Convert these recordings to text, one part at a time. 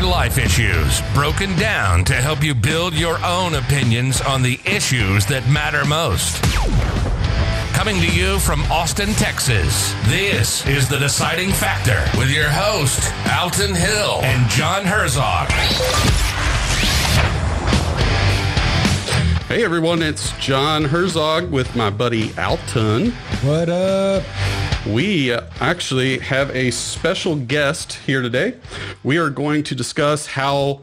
life issues, broken down to help you build your own opinions on the issues that matter most. Coming to you from Austin, Texas, this is The Deciding Factor with your host, Alton Hill and John Herzog. Hey everyone, it's John Herzog with my buddy Alton. What up? We actually have a special guest here today. We are going to discuss how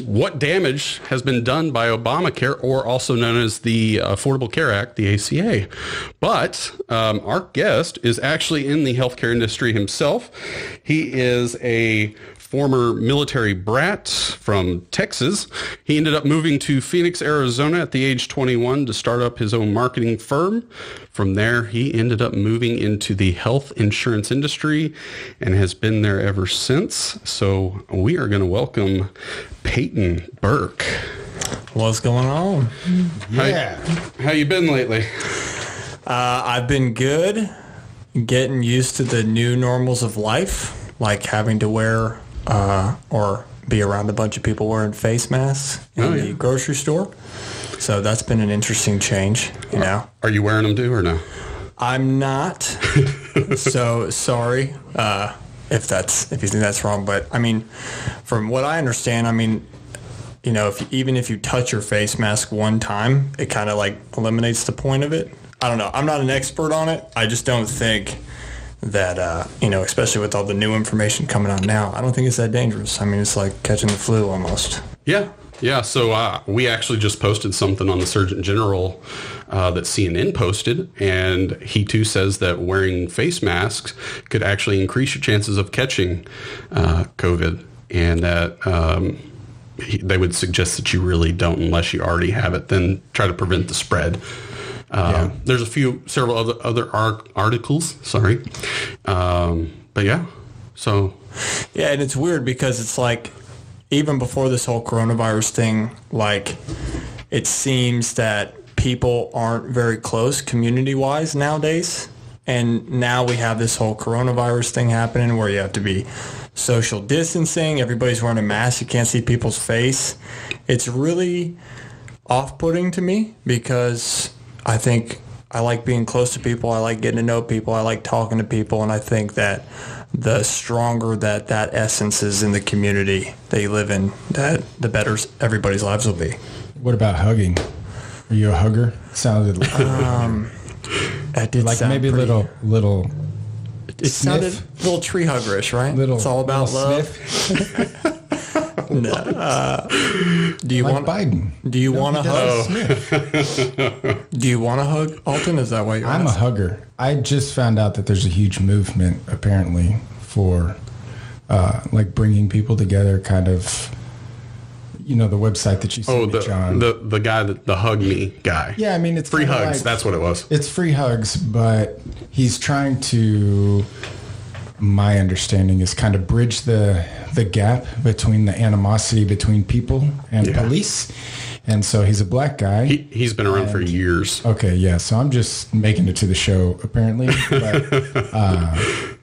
what damage has been done by Obamacare, or also known as the Affordable Care Act, the ACA. But our guest is actually in the healthcare industry himself. He is a former military brat from Texas. He ended up moving to Phoenix, Arizona at the age 21 to start up his own marketing firm. From there, he ended up moving into the health insurance industry and has been there ever since. So we are going to welcome Peighton Burke. What's going on? Yeah. How you been lately? I've been good. Getting used to the new normals of life, like having to wear or be around a bunch of people wearing face masks in the grocery store. So that's been an interesting change, you know. Are you wearing them too or no? I'm not. So sorry if you think that's wrong. But I mean, from what I understand, I mean, you know, even if you touch your face mask one time, it kind of like eliminates the point of it. I don't know. I'm not an expert on it. I just don't think that, you know, especially with all the new information coming on now, I don't think it's that dangerous. I mean, it's like catching the flu almost. Yeah. So we actually just posted something on the Surgeon General that CNN posted, and he too says that wearing face masks could actually increase your chances of catching COVID, and that they would suggest that you really don't unless you already have it, then try to prevent the spread. There's several other articles, but yeah, so. Yeah, and it's weird because it's like, even before this whole coronavirus thing, like, it seems that people aren't very close community-wise nowadays. And now we have this whole coronavirus thing happening where you have to be social distancing. Everybody's wearing a mask. You can't see people's face. It's really off-putting to me because I think I like being close to people. I like getting to know people. I like talking to people. And I think that the stronger that essence is in the community that you live in, that the better everybody's lives will be. What about hugging? Are you a hugger? Sounded that did like sound maybe a pretty, little. It sounded a little tree huggerish, right? It's all about love. No. Do you want Biden? Do you want to hug? Do you want to hug, Alton? Is that why you're I'm a hugger. I just found out that there's a huge movement apparently for like bringing people together, kind of. You know, the website that you sent me, John. the guy the hug me guy. Yeah, I mean, it's free hugs. like, that's what it was. It's free hugs, but he's trying to, my understanding is, kind of bridge the gap between the animosity between people and police. And so he's a black guy. He's been around for years. Okay, yeah. So I'm just making it to the show, apparently. But,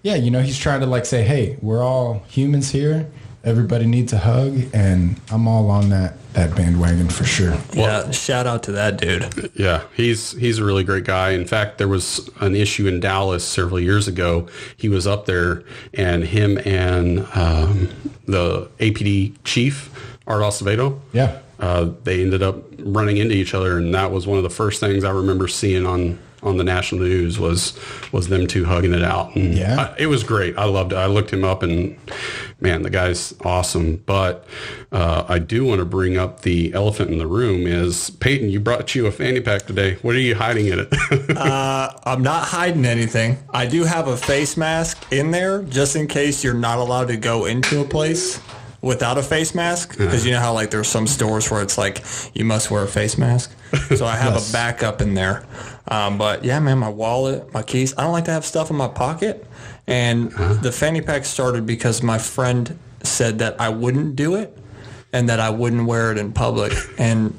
yeah, you know, he's trying to like say, hey, we're all humans here. Everybody needs a hug, and I'm all on that bandwagon for sure. Yeah, shout out to that dude. Yeah, he's a really great guy. In fact, there was an issue in Dallas several years ago. He was up there, and him and the APD chief, Art Acevedo, they ended up running into each other, and that was one of the first things I remember seeing on the national news was them two hugging it out. And it was great. I loved it. I looked him up, and man, the guy's awesome. But I do want to bring up the elephant in the room is, Peyton, you brought you a fanny pack today. What are you hiding in it? I'm not hiding anything. I do have a face mask in there just in case you're not allowed to go into a place without a face mask, because you know how like there's some stores where it's like you must wear a face mask. So I have a backup in there. But yeah, man, my wallet, my keys. I don't like to have stuff in my pocket. And the fanny pack started because my friend said that I wouldn't do it and that I wouldn't wear it in public. And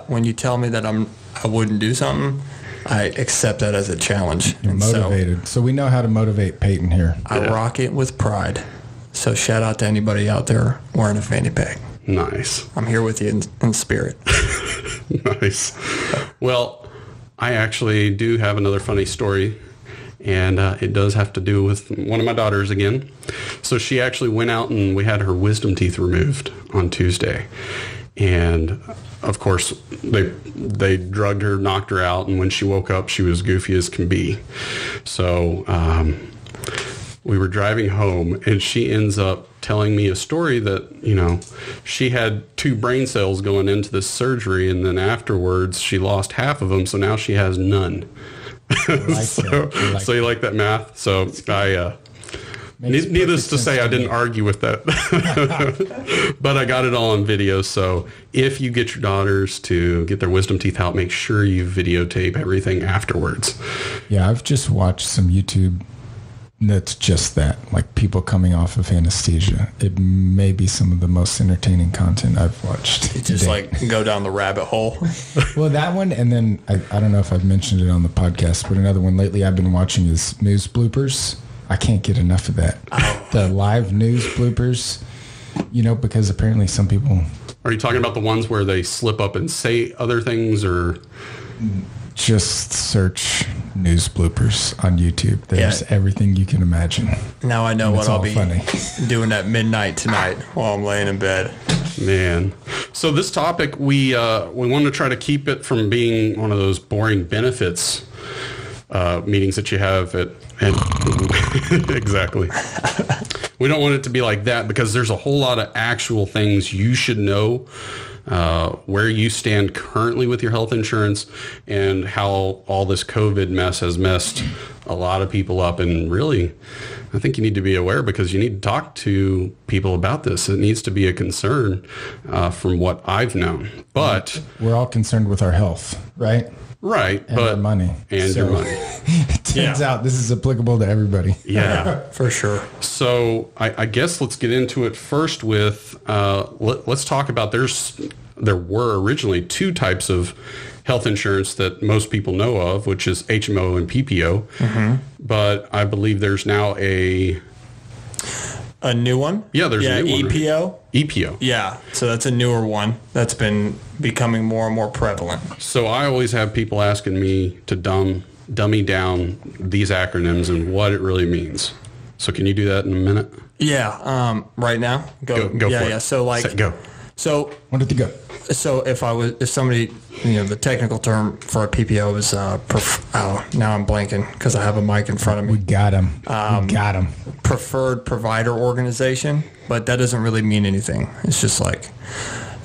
when you tell me that I wouldn't do something, I accept that as a challenge. You're motivated. So we know how to motivate Peyton here. I rock it with pride. So shout out to anybody out there wearing a fanny pack. Nice. I'm here with you in spirit. Nice. Well, I actually do have another funny story, and it does have to do with one of my daughters again. So she actually went out and we had her wisdom teeth removed on Tuesday. And of course, they drugged her, knocked her out, and when she woke up, she was goofy as can be. So we were driving home, and she ends up telling me a story that, you know, she had 2 brain cells going into this surgery, and then afterwards she lost half of them, so now she has none. So you like that math? So I needless to say, I didn't argue with that, but I got it all on video. So if you get your daughters to get their wisdom teeth out, make sure you videotape everything afterwards. Yeah, I've just watched some YouTube that's just that, like people coming off of anesthesia. It may be some of the most entertaining content I've watched. You just like go down the rabbit hole. Well, that one, and then I don't know if I've mentioned it on the podcast, but another one lately I've been watching is news bloopers. I can't get enough of that. The live news bloopers, you know, because apparently some people... Are you talking about the ones where they slip up and say other things, or... Just search news bloopers on YouTube. There's everything you can imagine. Now I know what I'll be doing at midnight tonight while I'm laying in bed. Man. So this topic, we want to try to keep it from being one of those boring benefits meetings that you have at exactly. We don't want it to be like that, because there's a whole lot of actual things you should know, where you stand currently with your health insurance, and how all this COVID mess has messed a lot of people up. And really, I think you need to be aware, because you need to talk to people about this. It needs to be a concern from what I've known. But we're all concerned with our health, right? Right. And our money. And your money. It turns out this is applicable to everybody. Yeah. For sure. So I guess let's get into it first with, let's talk about, there were originally 2 types of health insurance that most people know of, which is HMO and PPO. Mm-hmm. But I believe there's now a new one? Yeah, there's a new one. EPO? Right? EPO. Yeah, so that's a newer one that's been becoming more and more prevalent. So I always have people asking me to dummy down these acronyms and what it really means. So can you do that in a minute? Yeah, right now? Go for it. Yeah, so like... Set, go. So... When did it go? So if somebody, you know, the technical term for a PPO is, now I'm blanking because I have a mic in front of me. We got him. Preferred provider organization, but that doesn't really mean anything. It's just like,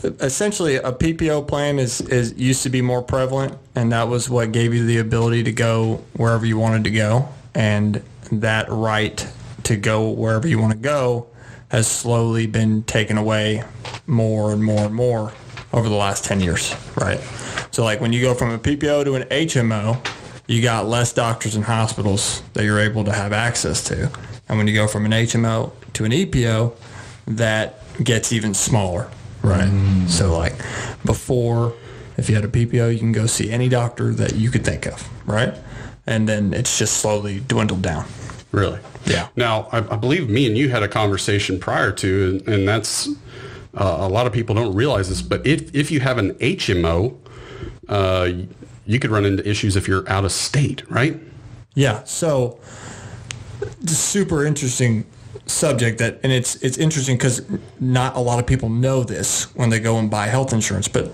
essentially a PPO plan is used to be more prevalent, and that was what gave you the ability to go wherever you wanted to go. And that right to go wherever you want to go has slowly been taken away more and more and more over the last 10 years, right? So like when you go from a PPO to an HMO, you got less doctors and hospitals that you're able to have access to. And when you go from an HMO to an EPO, that gets even smaller, right? So like before, if you had a PPO, you can go see any doctor that you could think of, right? And then it's just slowly dwindled down. Really? Yeah. Now, I believe me and you had a conversation prior to, and that's, a lot of people don't realize this, but if you have an HMO, you could run into issues if you're out of state, right? Yeah. So, super interesting subject and it's interesting because not a lot of people know this when they go and buy health insurance, but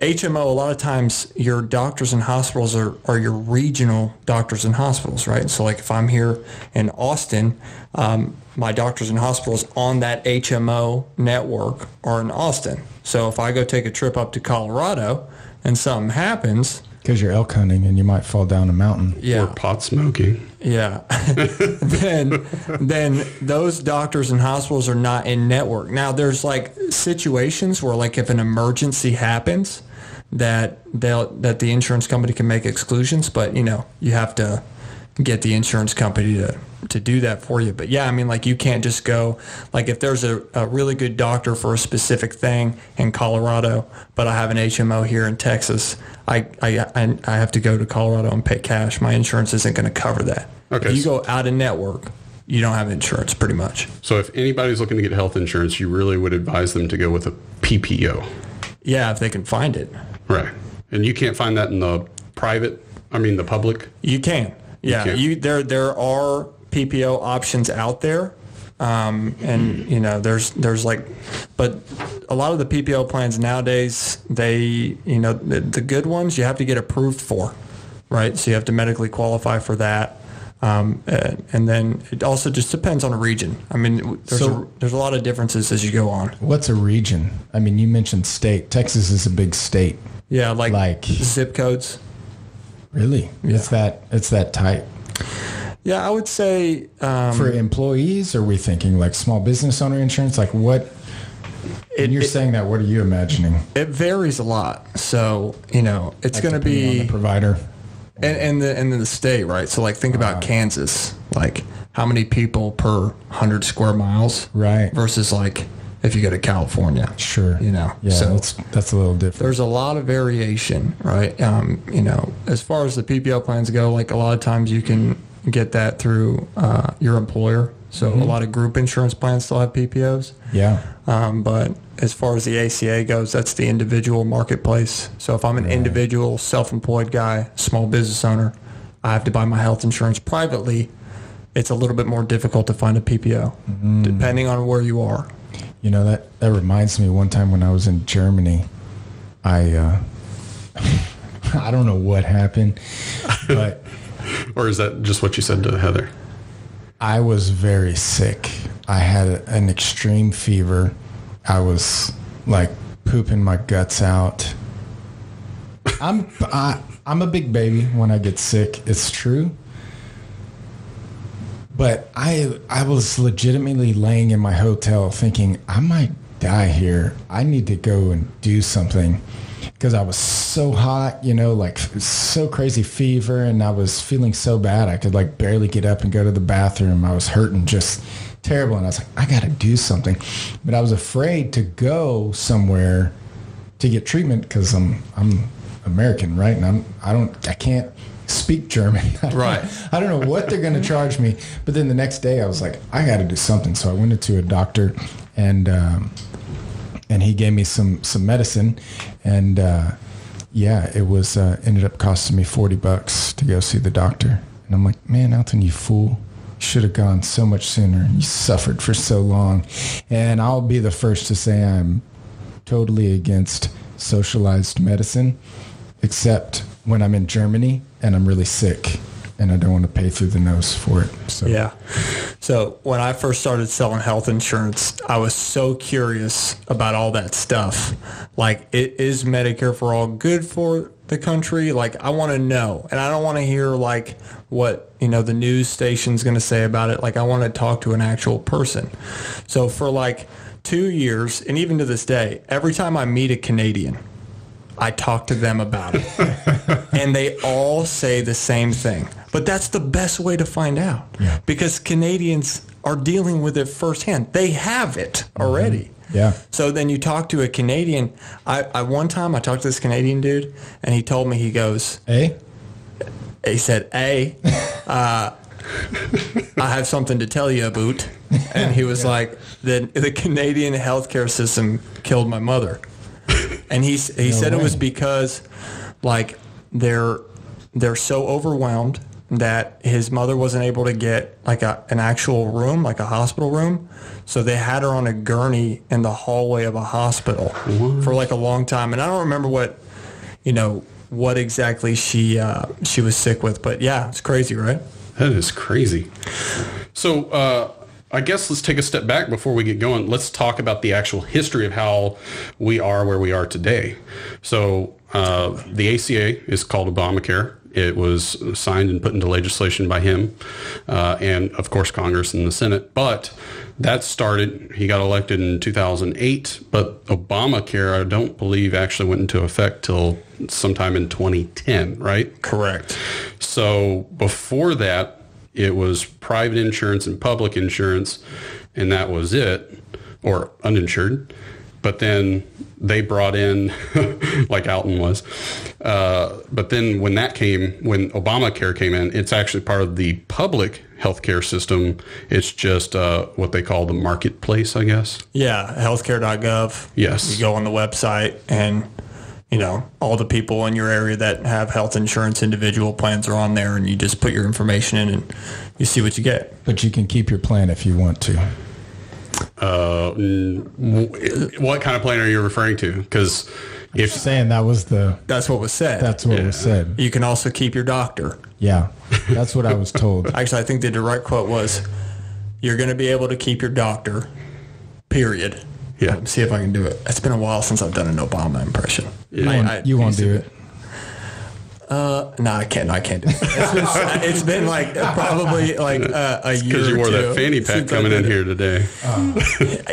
HMO, a lot of times your doctors and hospitals are your regional doctors and hospitals, right? So like if I'm here in Austin, my doctors and hospitals on that HMO network are in Austin. So if I go take a trip up to Colorado and something happens... Because you're elk hunting and you might fall down a mountain. Yeah. Or pot smoking. Yeah. then those doctors and hospitals are not in network. Now there's like situations where like if an emergency happens that the insurance company can make exclusions, but you know, you have to get the insurance company to do that for you. But yeah, I mean, like you can't just go, like if there's a really good doctor for a specific thing in Colorado, but I have an HMO here in Texas, I have to go to Colorado and pay cash. My insurance isn't going to cover that. Okay. If you go out of network, you don't have insurance pretty much. So if anybody's looking to get health insurance, you really would advise them to go with a PPO. Yeah, if they can find it. Right. And you can't find that in the the public? You can. Yeah. There are PPO options out there. And there's like, but a lot of the PPO plans nowadays, the good ones you have to get approved for, right? So you have to medically qualify for that. And then it also just depends on a region. I mean, there's a lot of differences as you go on. What's a region? I mean, you mentioned state. Texas is a big state. Yeah, like zip codes. Really? Yeah. It's that tight. Yeah, I would say for employees. Are we thinking like small business owner insurance? Like what? You're saying that. What are you imagining? It varies a lot. So it's going to be on the provider. And then the state, right? So like think about Kansas, like how many people per 100 square miles, right? Versus like if you go to California, sure, Yeah, so that's a little different. There's a lot of variation, right? As far as the PPO plans go, like a lot of times you can get that through your employer. So a lot of group insurance plans still have PPOs. Yeah. But as far as the ACA goes, that's the individual marketplace. So if I'm an individual, self-employed guy, small business owner, I have to buy my health insurance privately. It's a little bit more difficult to find a PPO, depending on where you are. That reminds me, one time when I was in Germany, I don't know what happened, but... Or is that just what you said to Heather? I was very sick. I had an extreme fever. I was like pooping my guts out. I'm a big baby when I get sick. It's true. But I was legitimately laying in my hotel thinking, I might die here. I need to go and do something. Because I was so hot, like so crazy fever, and I was feeling so bad. I could like barely get up and go to the bathroom. I was hurting just terrible. And I was like, I got to do something. But I was afraid to go somewhere to get treatment because I'm American, right? And I can't speak German. Right. I don't know what they're going to charge me. But then the next day I was like, I got to do something. So I went into a doctor and he gave me some medicine, and it was ended up costing me $40 to go see the doctor. And I'm like, man, Alton, you fool! You should have gone so much sooner. You suffered for so long. And I'll be the first to say I'm totally against socialized medicine, except when I'm in Germany and I'm really sick and I don't want to pay through the nose for it. So. Yeah. So when I first started selling health insurance, I was so curious about all that stuff. Like, is Medicare for All good for the country? Like, I want to know. And I don't want to hear, like, what, the news station's going to say about it. Like, I want to talk to an actual person. So for, like, 2 years, and even to this day, every time I meet a Canadian, I talk to them about it. And they all say the same thing. But that's the best way to find out. Yeah. Because Canadians are dealing with it firsthand. They have it already. Yeah. So then you talk to a Canadian. One time I talked to this Canadian dude, and he told me, he goes... He said, I have something to tell you about. And he was like, the Canadian healthcare system killed my mother. And he said it was because, like, they're so overwhelmed that his mother wasn't able to get like an actual room, like a hospital room. So they had her on a gurney in the hallway of a hospital for like a long time. And I don't remember what exactly she was sick with, but yeah, it's crazy, right? That is crazy. So, I guess let's take a step back before we get going. Let's talk about the actual history of how we are where we are today. So the ACA is called Obamacare. It was signed and put into legislation by him and, of course, Congress and the Senate. But that started, he got elected in 2008. But Obamacare, I don't believe, actually went into effect till sometime in 2010, right? Correct. So before that, it was private insurance and public insurance, and that was it, or uninsured. But then they brought in, like Alton was. But then when Obamacare came in, it's actually part of the public healthcare system. It's just what they call the marketplace, I guess. Yeah, healthcare.gov. Yes. You go on the website and, all the people in your area that have health insurance individual plans are on there, and you just put your information in and you see what you get. But you can keep your plan if you want to. What kind of plan are you referring to? Because if saying that's what was said. That's what was said. You can also keep your doctor. Yeah, that's what I was told. Actually, I think the direct quote was, "You're going to be able to keep your doctor, period." Yeah. Let me see if I can do it. It's been a while since I've done an Obama impression. You won't do it. No, I can't. I can't do it. It's been like probably like a year. because you wore that fanny pack coming in here today.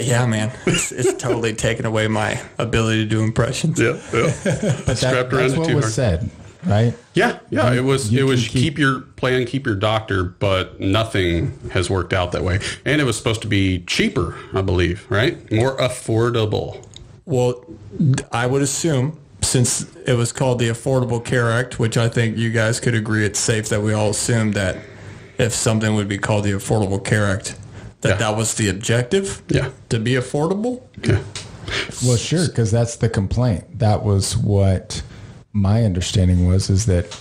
Yeah, man, it's totally taken away my ability to do impressions. Yeah. But that's what was said, right? Yeah. It was keep your plan, keep your doctor, but nothing has worked out that way. And it was supposed to be cheaper, I believe, right? More affordable. Well, I would assume, since it was called the Affordable Care Act, which I think you guys could agree it's safe that we all assume that if something would be called the Affordable Care Act, that was the objective? Yeah. To be affordable? Okay. Well, sure, because that's the complaint. That was what my understanding was, is that,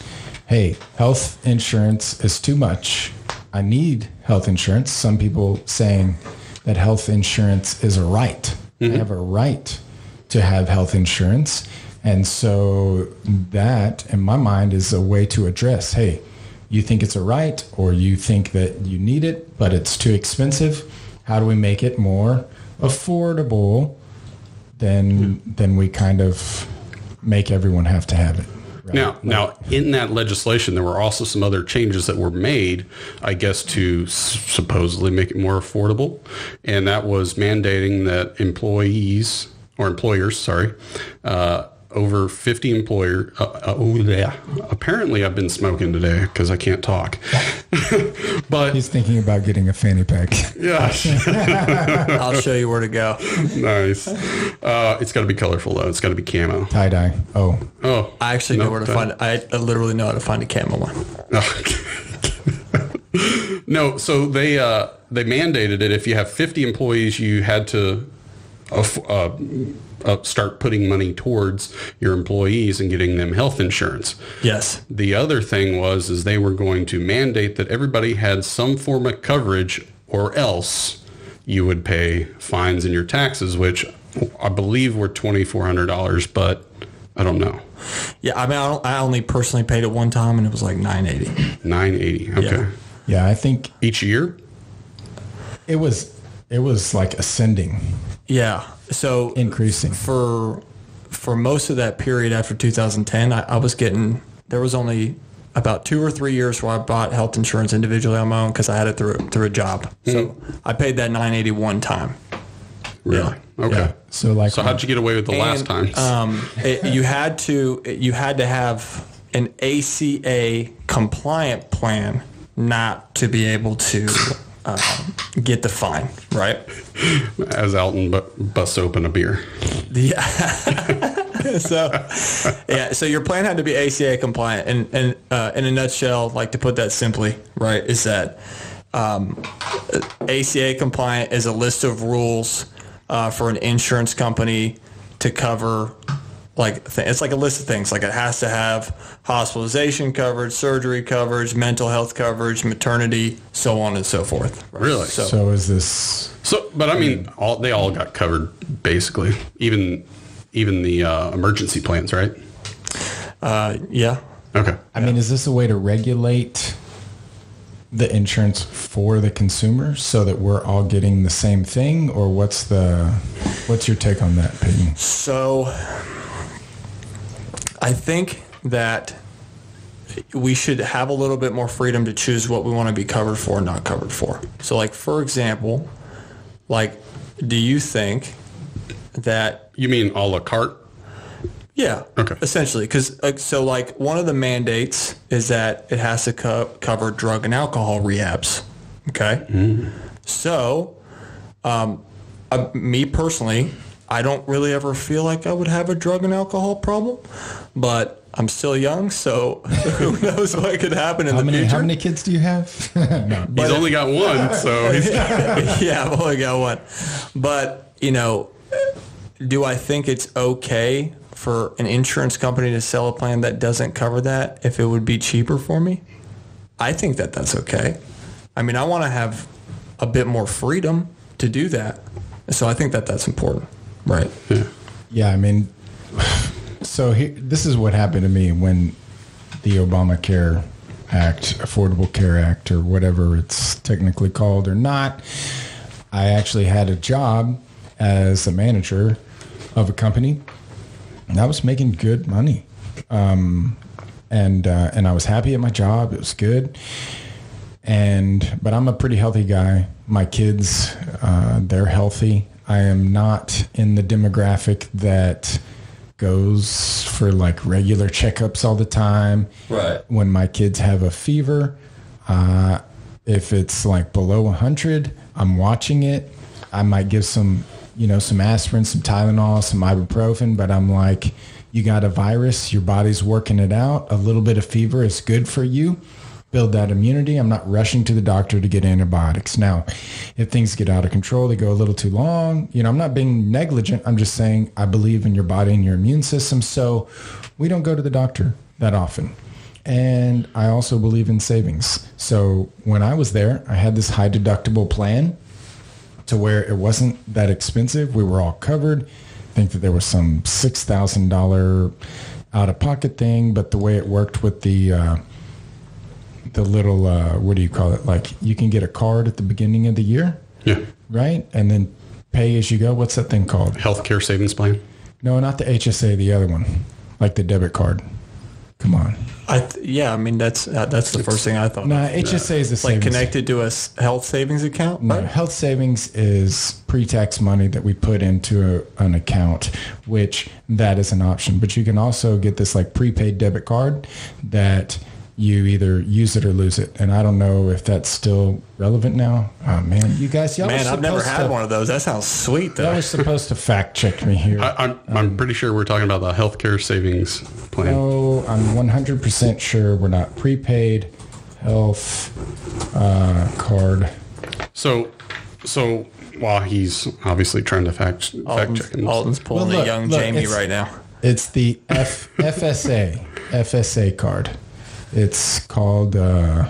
hey, health insurance is too much. I need health insurance. Some people saying that health insurance is a right. Mm-hmm. I have a right to have health insurance. And so that, in my mind, is a way to address, hey, you think it's a right, or you think that you need it, but it's too expensive. How do we make it more affordable than we kind of make everyone have to have it? Right? Now, in that legislation, there were also some other changes that were made, I guess, to supposedly make it more affordable. And that was mandating that employers, over 50 apparently I've been smoking today because I can't talk. But he's thinking about getting a fanny pack. Yeah. I'll show you where to go. Nice. It's got to be colorful though. It's got to be camo. Tie-dye. Oh. I actually know where to find it. I literally know how to find a camo one. No, so they mandated it. If you have 50 employees, you had to start putting money towards your employees and getting them health insurance. Yes. The other thing is they were going to mandate that everybody had some form of coverage, or else you would pay fines in your taxes, which I believe were $2,400, but I don't know. Yeah, I mean, I only personally paid it one time, and it was like $980. $980. Okay. Yeah, I think each year it was like ascending. Yeah. So increasing for most of that period after 2010, I was getting, there was only about 2 or 3 years where I bought health insurance individually on my own because I had it through a job. So I paid that $980 one time. Really? Yeah. Okay. Yeah. So how'd you get away with the last times? You had to have an ACA compliant plan not to be able to get the fine, right? As Alton busts open a beer. Yeah. So your plan had to be ACA compliant, and in a nutshell, like to put that simply, right, is that ACA compliant is a list of rules for an insurance company to cover. It's like a list of things. Like it has to have hospitalization coverage, surgery coverage, mental health coverage, maternity, so on and so forth. Right? Really? So is this? But I mean, they all got covered basically. Even the emergency plans, right? Yeah. Okay. I mean, is this a way to regulate the insurance for the consumer so that we're all getting the same thing, or what's your take on that, Peyton? So I think that we should have a little bit more freedom to choose what we want to be covered for and not covered for. So, like, for example, do you think that... You mean a la carte? Yeah. Okay. Essentially, because one of the mandates is that it has to cover drug and alcohol rehabs. Okay. Mm. So, me personally, I don't really ever feel like I would have a drug and alcohol problem, but I'm still young, so who knows what could happen in the future. How many kids do you have? No. He's only got one, so he's... Yeah, I've only got one. But, do I think it's okay for an insurance company to sell a plan that doesn't cover that if it would be cheaper for me? I think that that's okay. I mean, I want to have a bit more freedom to do that. So I think that that's important. Right. Yeah, I mean, so this is what happened to me when the Obamacare Act, Affordable Care Act, or whatever it's technically called or not. I actually had a job as a manager of a company, and I was making good money. And I was happy at my job. It was good. But I'm a pretty healthy guy. My kids, they're healthy. I am not in the demographic that goes for like regular checkups all the time. Right. When my kids have a fever, if it's like below 100, I'm watching it. I might give some aspirin, some Tylenol, some ibuprofen, but I'm like, you got a virus, your body's working it out. A little bit of fever is good for you. Build that immunity. I'm not rushing to the doctor to get antibiotics. Now, if things get out of control, they go a little too long. I'm not being negligent. I'm just saying I believe in your body and your immune system. So we don't go to the doctor that often. And I also believe in savings. So when I was there, I had this high deductible plan to where it wasn't that expensive. We were all covered. I think that there was some $6,000 out-of-pocket thing, but the way it worked with the little, what do you call it? Like you can get a card at the beginning of the year. Yeah. Right? And then pay as you go. What's that thing called? Healthcare savings plan? No, not the HSA, the other one. Like the debit card. Come on. That's the first thing I thought. No, HSA is the like savings. connected to a health savings account? No, Right? health savings is pre-tax money that we put into an account, which that is an option. But you can also get this like prepaid debit card that you either use it or lose it. And I don't know if that's still relevant now. Oh, man, you guys, y'all Man, I've never had one of those. That sounds sweet, though. Y'all was supposed to fact check me here. I'm pretty sure we're talking about the healthcare savings plan. No, I'm 100% sure we're not prepaid health card. So while he's obviously trying to fact check him. Alton's pulling Well, a young Jamie right now. It's the FSA card. It's called... I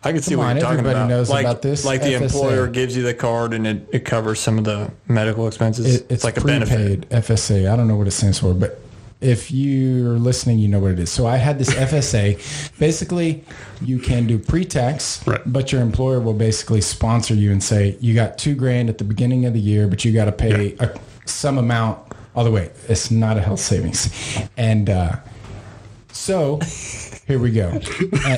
can see what you're talking everybody about. knows about this. Like the FSA. employer gives you the card and it covers some of the medical expenses. It's like a prepaid benefit. FSA. I don't know what it stands for, but if you're listening, you know what it is. So I had this FSA. Basically, you can do pre-tax, right, but your employer will basically sponsor you and say, you got $2,000 at the beginning of the year, but you got to pay some amount all the way. It's not a health savings. And so... Here we go.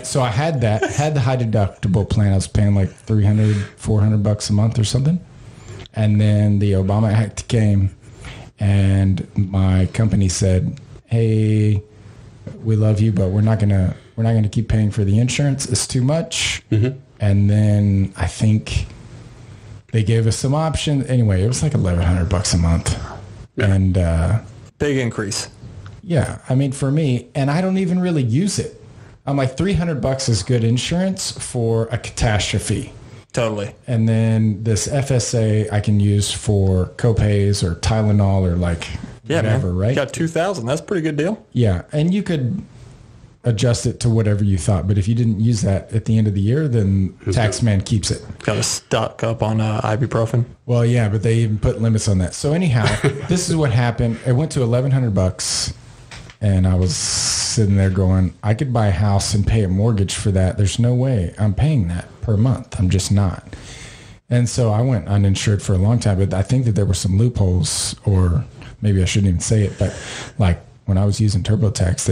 So I had the high deductible plan. I was paying like $300, $400 a month or something. And then the Obama Act came and my company said, hey, we love you, but we're not gonna keep paying for the insurance. It's too much. Mm-hmm. And then I think they gave us some options. Anyway, it was like $1,100 a month. Yeah. And big increase. Yeah. I mean, for me, and I don't even really use it. I'm like, $300 is good insurance for a catastrophe. Totally. And then this FSA I can use for copays or Tylenol or like whatever, man. Right? You got $2,000. That's a pretty good deal. Yeah. And you could adjust it to whatever you thought. But if you didn't use that at the end of the year, then Taxman keeps it. Got to stock up on ibuprofen. Well, yeah, but they even put limits on that. So anyhow, this is what happened. It went to $1,100. And I was sitting there going, I could buy a house and pay a mortgage for that. There's no way I'm paying that per month. I'm just not. And so I went uninsured for a long time. But I think that there were some loopholes, or maybe I shouldn't even say it. But like when I was using TurboTax,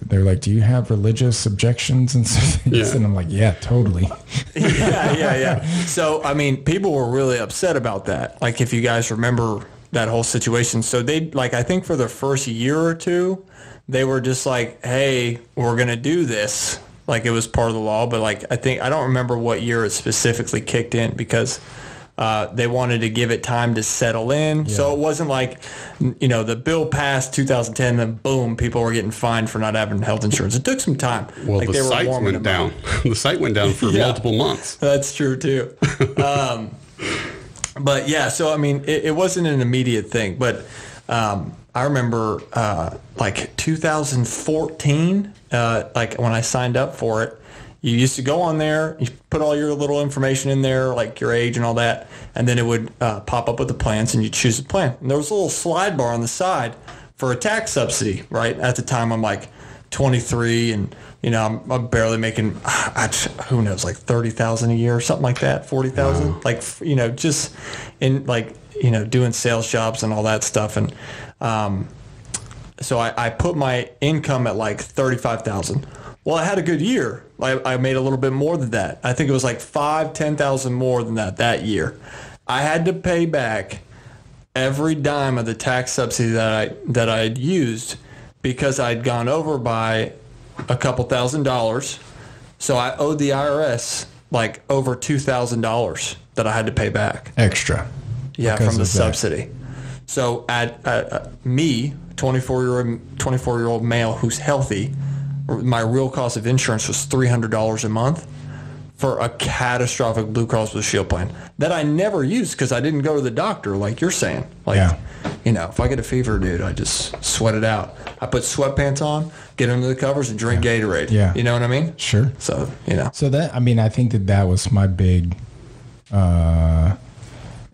they're like, do you have religious objections and stuff? Yeah. And I'm like, yeah, totally. Yeah. So, I mean, people were really upset about that. Like if you guys remember that whole situation. So I think for the first year or two, they were just like, hey, we're going to do this. Like it was part of the law. But like, I don't remember what year it specifically kicked in because They wanted to give it time to settle in. Yeah. So it wasn't like, the bill passed 2010, then boom, people were getting fined for not having health insurance. It took some time. Well, the site went down. The site went down for multiple months. That's true, too. But, yeah, so, I mean, it wasn't an immediate thing. But I remember, 2014, when I signed up for it, you used to go on there, you put all your little information in there, like your age and all that, and then it would pop up with the plans, and you choose a plan. And there was a little slide bar on the side for a tax subsidy, right? At the time, I'm like 23, and I'm barely making, who knows, like $30,000 a year or something like that, $40,000, wow. Just in doing sales jobs and all that stuff, and so I put my income at like $35,000. Well, I had a good year. I made a little bit more than that. I think it was like $10,000 more than that year. I had to pay back every dime of the tax subsidy that I had used because I'd gone over by a couple $1,000. So I owed the IRS like over $2,000 that I had to pay back. Extra. Yeah, from the subsidy. So at me, 24-year-old male who's healthy, my real cost of insurance was $300 a month for a catastrophic Blue Cross Blue Shield plan that I never used because I didn't go to the doctor like you're saying. If I get a fever, dude, I just sweat it out. I put sweatpants on, get under the covers, and drink Gatorade. Yeah. You know what I mean? Sure. So, So that, I think that was my big, and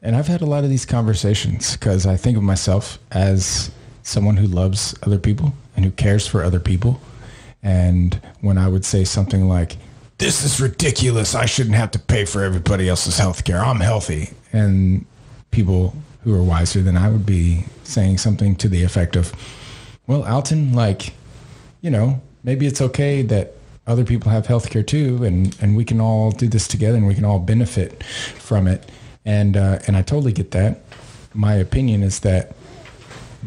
I've had a lot of these conversations because I think of myself as someone who loves other people and who cares for other people. And when I would say something like, this is ridiculous, I shouldn't have to pay for everybody else's health care, I'm healthy. And people who are wiser than I would be saying something to the effect of, well, Alton, maybe it's okay that other people have health care too, and we can all do this together and we can all benefit from it. And I totally get that. My opinion is that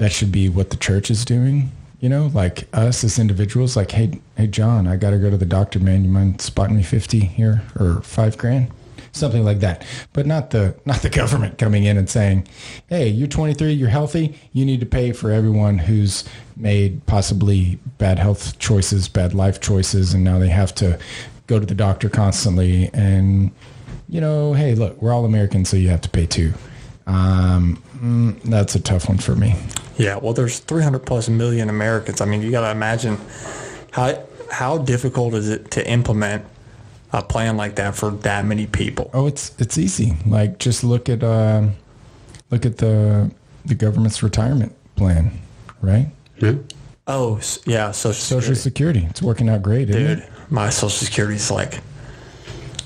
should be what the church is doing. Like us as individuals, like, hey, John, I got to go to the doctor, man. You mind spotting me 50 here or $5,000? Something like that. But not the government coming in and saying, hey, you're 23, you're healthy. You need to pay for everyone who's made possibly bad health choices, bad life choices. And now they have to go to the doctor constantly. And, hey, look, we're all Americans, so you have to pay too. That's a tough one for me. Yeah, well, there's 300+ million Americans. I mean, you got to imagine how difficult is it to implement a plan like that for that many people? Oh, it's easy. Like, just look at the government's retirement plan, right? Yeah. Oh, yeah, Social Security. It's working out great, isn't it? Dude, my Social Security is like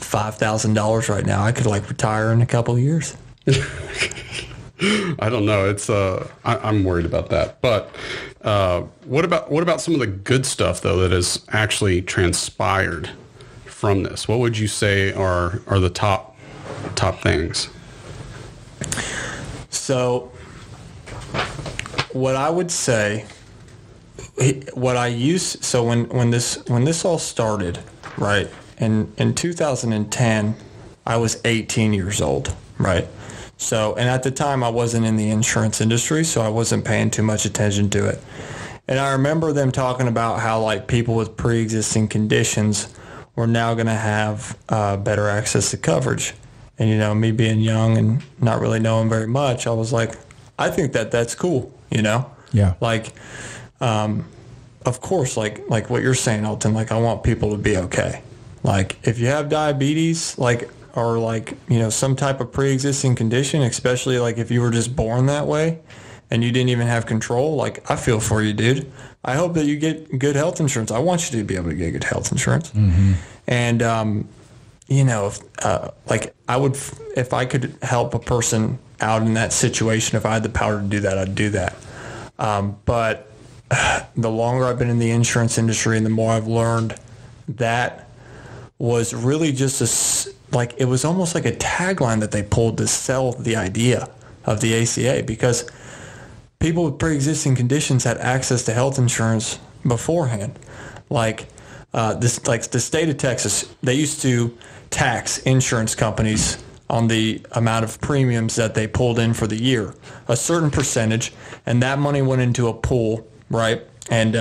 $5,000 right now. I could retire in a couple of years. I don't know. It's I'm worried about that. But what about some of the good stuff though that has actually transpired from this? What would you say are the top things? So what I would say, when this all started, right? In 2010, I was 18 years old, right? So, and at the time I wasn't in the insurance industry, so I wasn't paying too much attention to it. And I remember them talking about how people with pre-existing conditions were now going to have better access to coverage. And, me being young and not really knowing very much, I was like, I think that's cool, Yeah. Of course, like what you're saying, Alton, I want people to be okay. If you have diabetes, or some type of pre-existing condition, especially if you were just born that way and you didn't even have control, I feel for you, dude. I hope that you get good health insurance. I want you to be able to get good health insurance. Mm-hmm. And, if I could help a person out in that situation, if I had the power to do that, I'd do that. But the longer I've been in the insurance industry and the more I've learned, that was really just it was almost like a tagline that they pulled to sell the idea of the ACA, because people with pre-existing conditions had access to health insurance beforehand. The state of Texas, they used to tax insurance companies on the amount of premiums that they pulled in for the year, a certain percentage, and that money went into a pool, right? And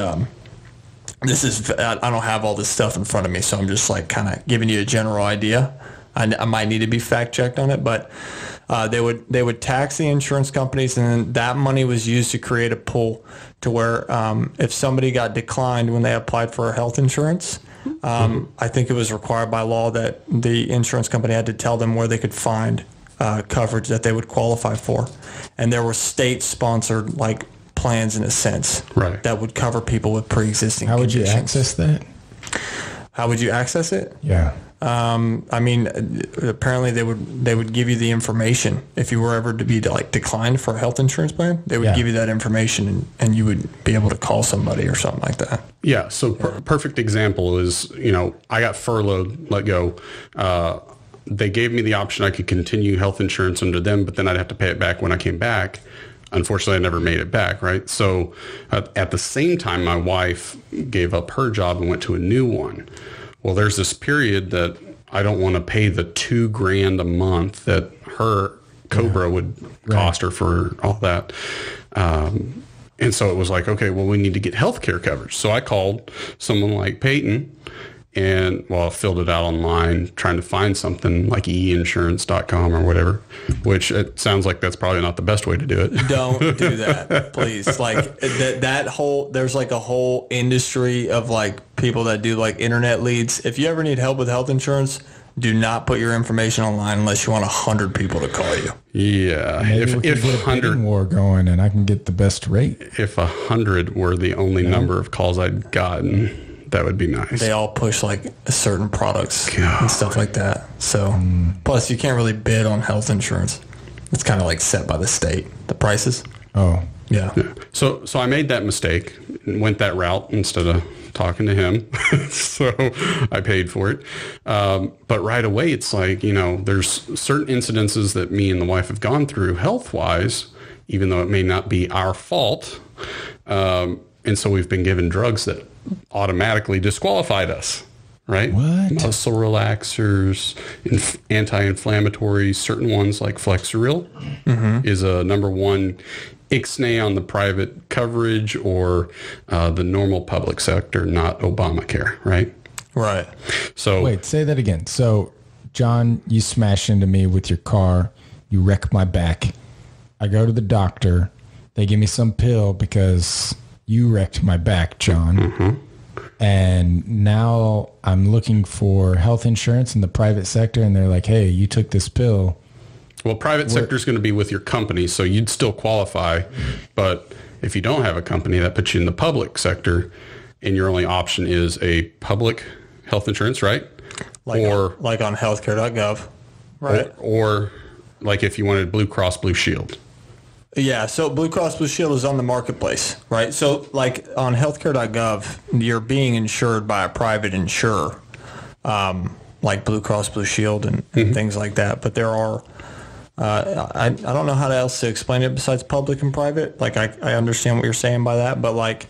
this is, I don't have all this stuff in front of me, so I'm just like kind of giving you a general idea. I might need to be fact checked on it, but they would tax the insurance companies, and then that money was used to create a pool to where if somebody got declined when they applied for health insurance, I think it was required by law that the insurance company had to tell them where they could find coverage that they would qualify for, and there were state-sponsored like plans in a sense, right, that would cover people with pre-existing How would conditions. you access that? How would you access it? Yeah. I mean, apparently they would give you the information if you were ever to be like declined for a health insurance plan. They would give you that information, and you would be able to call somebody or something like that. Yeah. So perfect example is, I got furloughed, let go. They gave me the option I could continue health insurance under them, but then I'd have to pay it back when I came back. Unfortunately, I never made it back, right? So at the same time, my wife gave up her job and went to a new one. Well, there's this period that I don't want to pay the $2,000 a month that her Cobra would cost her for all that. And so it was like, okay, well, we need to get healthcare coverage. So I called someone like Peighton, and I filled it out online trying to find something like einsurance.com or whatever, which it sounds like that's probably not the best way to do it. Don't do that, please. Like that whole, there's like a whole industry of like people that do like internet leads. If you ever need help with health insurance, do not put your information online unless you want 100 people to call you. Yeah. Maybe we can get a bidding war going, and I can get the best rate. If 100 were the only number of calls I'd gotten, that would be nice. They all push like certain products and stuff like that. So plus you can't really bid on health insurance. It's kind of like set by the state, the prices. Oh. Yeah. So I made that mistake and went that route instead of talking to him. So I paid for it. But right away, it's like, there's certain incidences that me and the wife have gone through health-wise, even though it may not be our fault. And so we've been given drugs that automatically disqualified us, right? What? Muscle relaxers, anti-inflammatories, certain ones like Flexeril is a number one ixnay on the private coverage or the normal public sector, not Obamacare, right? Right. So Wait, say that again. So, John, you smash into me with your car. You wreck my back. I go to the doctor. They give me some pill because you wrecked my back, John. And now I'm looking for health insurance in the private sector, and they're like, hey, you took this pill. Well, private sector is going to be with your company, so you'd still qualify. But if you don't have a company, that puts you in the public sector, and your only option is a public health insurance, right? Like on healthcare.gov, right? Or like if you wanted Blue Cross Blue Shield. Yeah, so Blue Cross Blue Shield is on the marketplace, right? So like on healthcare.gov, you're being insured by a private insurer, like Blue Cross Blue Shield and things like that. But there are, I don't know how else to explain it besides public and private. Like I understand what you're saying by that, but like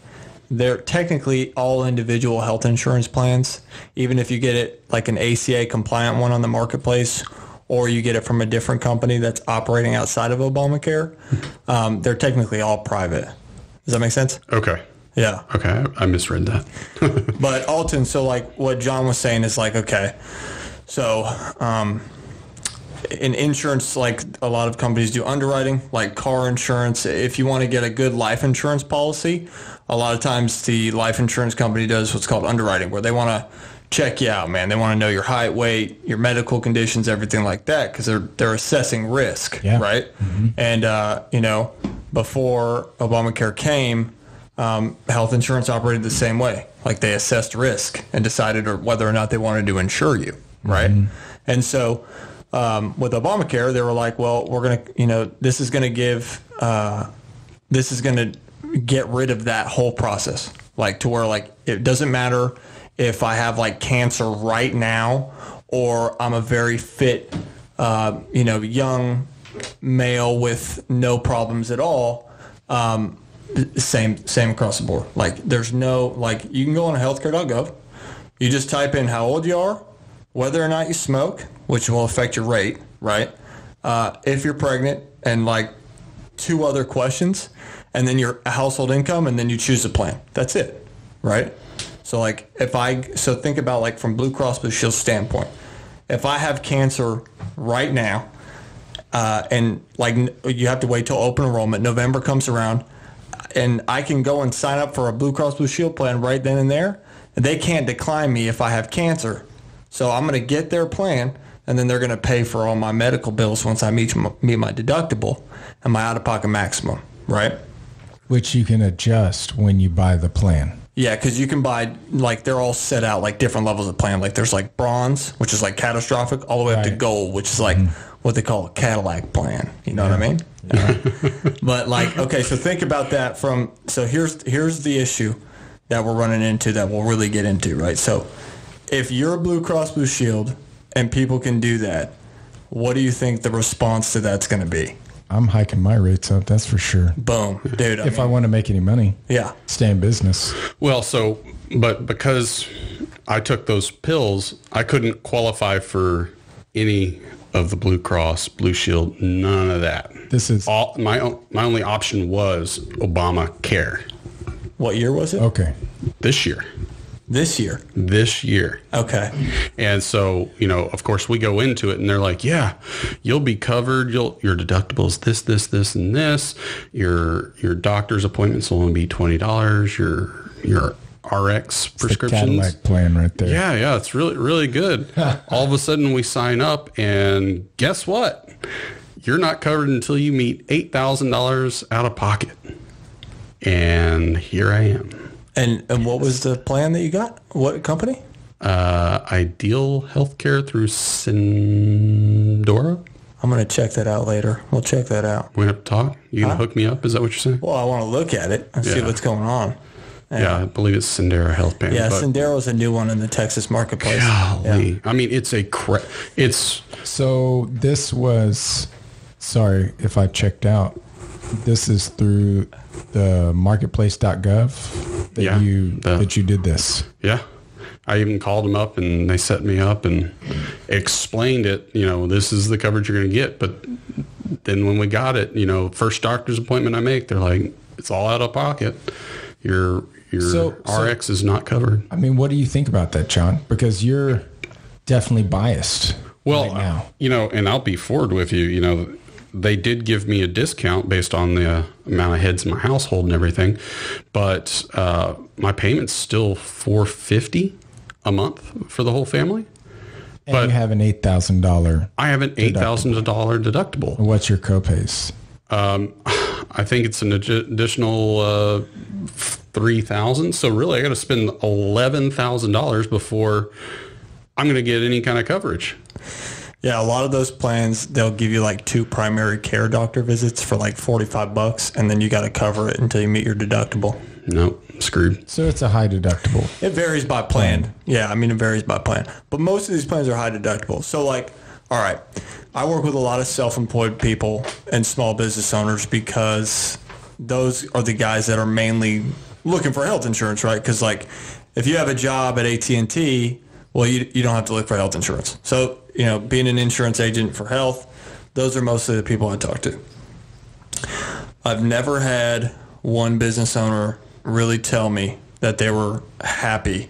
they're technically all individual health insurance plans, even if you get it like an ACA compliant one on the marketplace, or you get it from a different company that's operating outside of Obamacare, they're technically all private. Does that make sense? Okay. Yeah. Okay, I misread that. But Alton, so like what John was saying is like, okay, so in insurance, like a lot of companies do underwriting, like car insurance. If you want to get a good life insurance policy, a lot of times the life insurance company does what's called underwriting, where they want to check you out, man. They want to know your height, weight, your medical conditions, everything like that, because they're assessing risk, right? And before Obamacare came, health insurance operated the same way. Like they assessed risk and decided whether or not they wanted to insure you, right? And so with Obamacare, they were like, well, we're gonna, this is gonna get rid of that whole process, like to where like it doesn't matter if I have like cancer right now, or I'm a very fit, young male with no problems at all. Same across the board. Like there's no, like you can go on healthcare.gov. You just type in how old you are, whether or not you smoke, which will affect your rate, right? If you're pregnant and like 2 other questions, and then your household income, and then you choose a plan. That's it, right? So like so think about like from Blue Cross Blue Shield standpoint. If I have cancer right now, and like you have to wait till open enrollment, November comes around, and I can go and sign up for a Blue Cross Blue Shield plan right then and there. They can't decline me if I have cancer. So I'm going to get their plan, and then they're going to pay for all my medical bills once I meet my deductible and my out-of-pocket maximum, right? Which you can adjust when you buy the plan. Yeah, because you can buy, like, they're all set out, like, different levels of plan. Like, there's, like, bronze, which is, like, catastrophic, all the way up to gold, which is, like, what they call a Cadillac plan. You know what I mean? Yeah. But, like, okay, so think about that so here's the issue that we're running into that we'll really get into, right? So if you're a Blue Cross Blue Shield and people can do that, what do you think the response to that's going to be? I'm hiking my rates up, that's for sure. Boom. Dude, if I want to make any money. Yeah. Stay in business. Well, but because I took those pills, I couldn't qualify for any of the Blue Cross, Blue Shield, none of that. This is my only option was Obamacare. What year was it? Okay. This year. This year. Okay. And so, of course, we go into it and they're like, yeah, you'll be covered. Your deductible is this, and this. Your doctor's appointments will only be $20. Your RX prescriptions. The Cadillac plan right there. Yeah. It's really, really good. All of a sudden we sign up and guess what? You're not covered until you meet $8,000 out of pocket. And here I am. And what was the plan that you got? What company? Ideal Healthcare through Sindora. I'm going to check that out later. We'll check that out. We're going to have to talk? You going to hook me up? Is that what you're saying? Well, I want to look at it and see what's going on. Yeah, I believe it's Sindora Health Plan. Yeah, Sindora is a new one in the Texas marketplace. Golly. Yeah. I mean, So this was, sorry if I checked out, this is through the marketplace.gov that you did this. Yeah. I even called them up and they set me up and explained it, this is the coverage you're going to get. But then when we got it, first doctor's appointment I make, they're like, it's all out of pocket. Your RX is not covered. I mean, what do you think about that, John? Because you're definitely biased right now. And I'll be forward with you, they did give me a discount based on the amount of heads in my household and everything, but my payment's still $450 a month for the whole family. And you have an $8,000. I have an $8,000 deductible. What's your copays? I think it's an additional $3,000. So really, I got to spend $11,000 before I'm going to get any kind of coverage. Yeah, a lot of those plans, they'll give you like 2 primary care doctor visits for like $45, and then you got to cover it until you meet your deductible. Nope, screwed. So it's a high deductible. It varies by plan. Yeah, I mean, it varies by plan. But most of these plans are high deductible. So like, all right, I work with a lot of self-employed people and small business owners because those are the guys that are mainly looking for health insurance, right? Because like, if you have a job at AT&T, well, you don't have to look for health insurance. So, being an insurance agent for health, those are mostly the people I talk to. I've never had one business owner really tell me that they were happy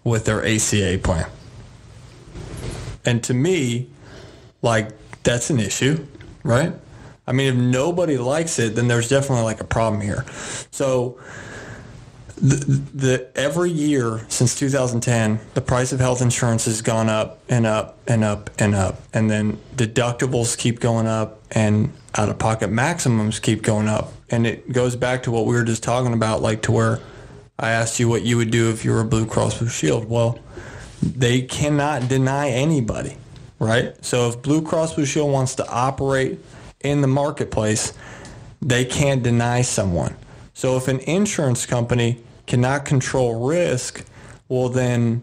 with their ACA plan. And to me, like, that's an issue, right? I mean, if nobody likes it, then there's definitely like a problem here. So every year since 2010, the price of health insurance has gone up and up and up and up. And then deductibles keep going up and out-of-pocket maximums keep going up. And it goes back to what we were just talking about, like to where I asked you what you would do if you were a Blue Cross Blue Shield. Well, they cannot deny anybody, right? So if Blue Cross Blue Shield wants to operate in the marketplace, they can't deny someone. So if an insurance company cannot control risk, well, then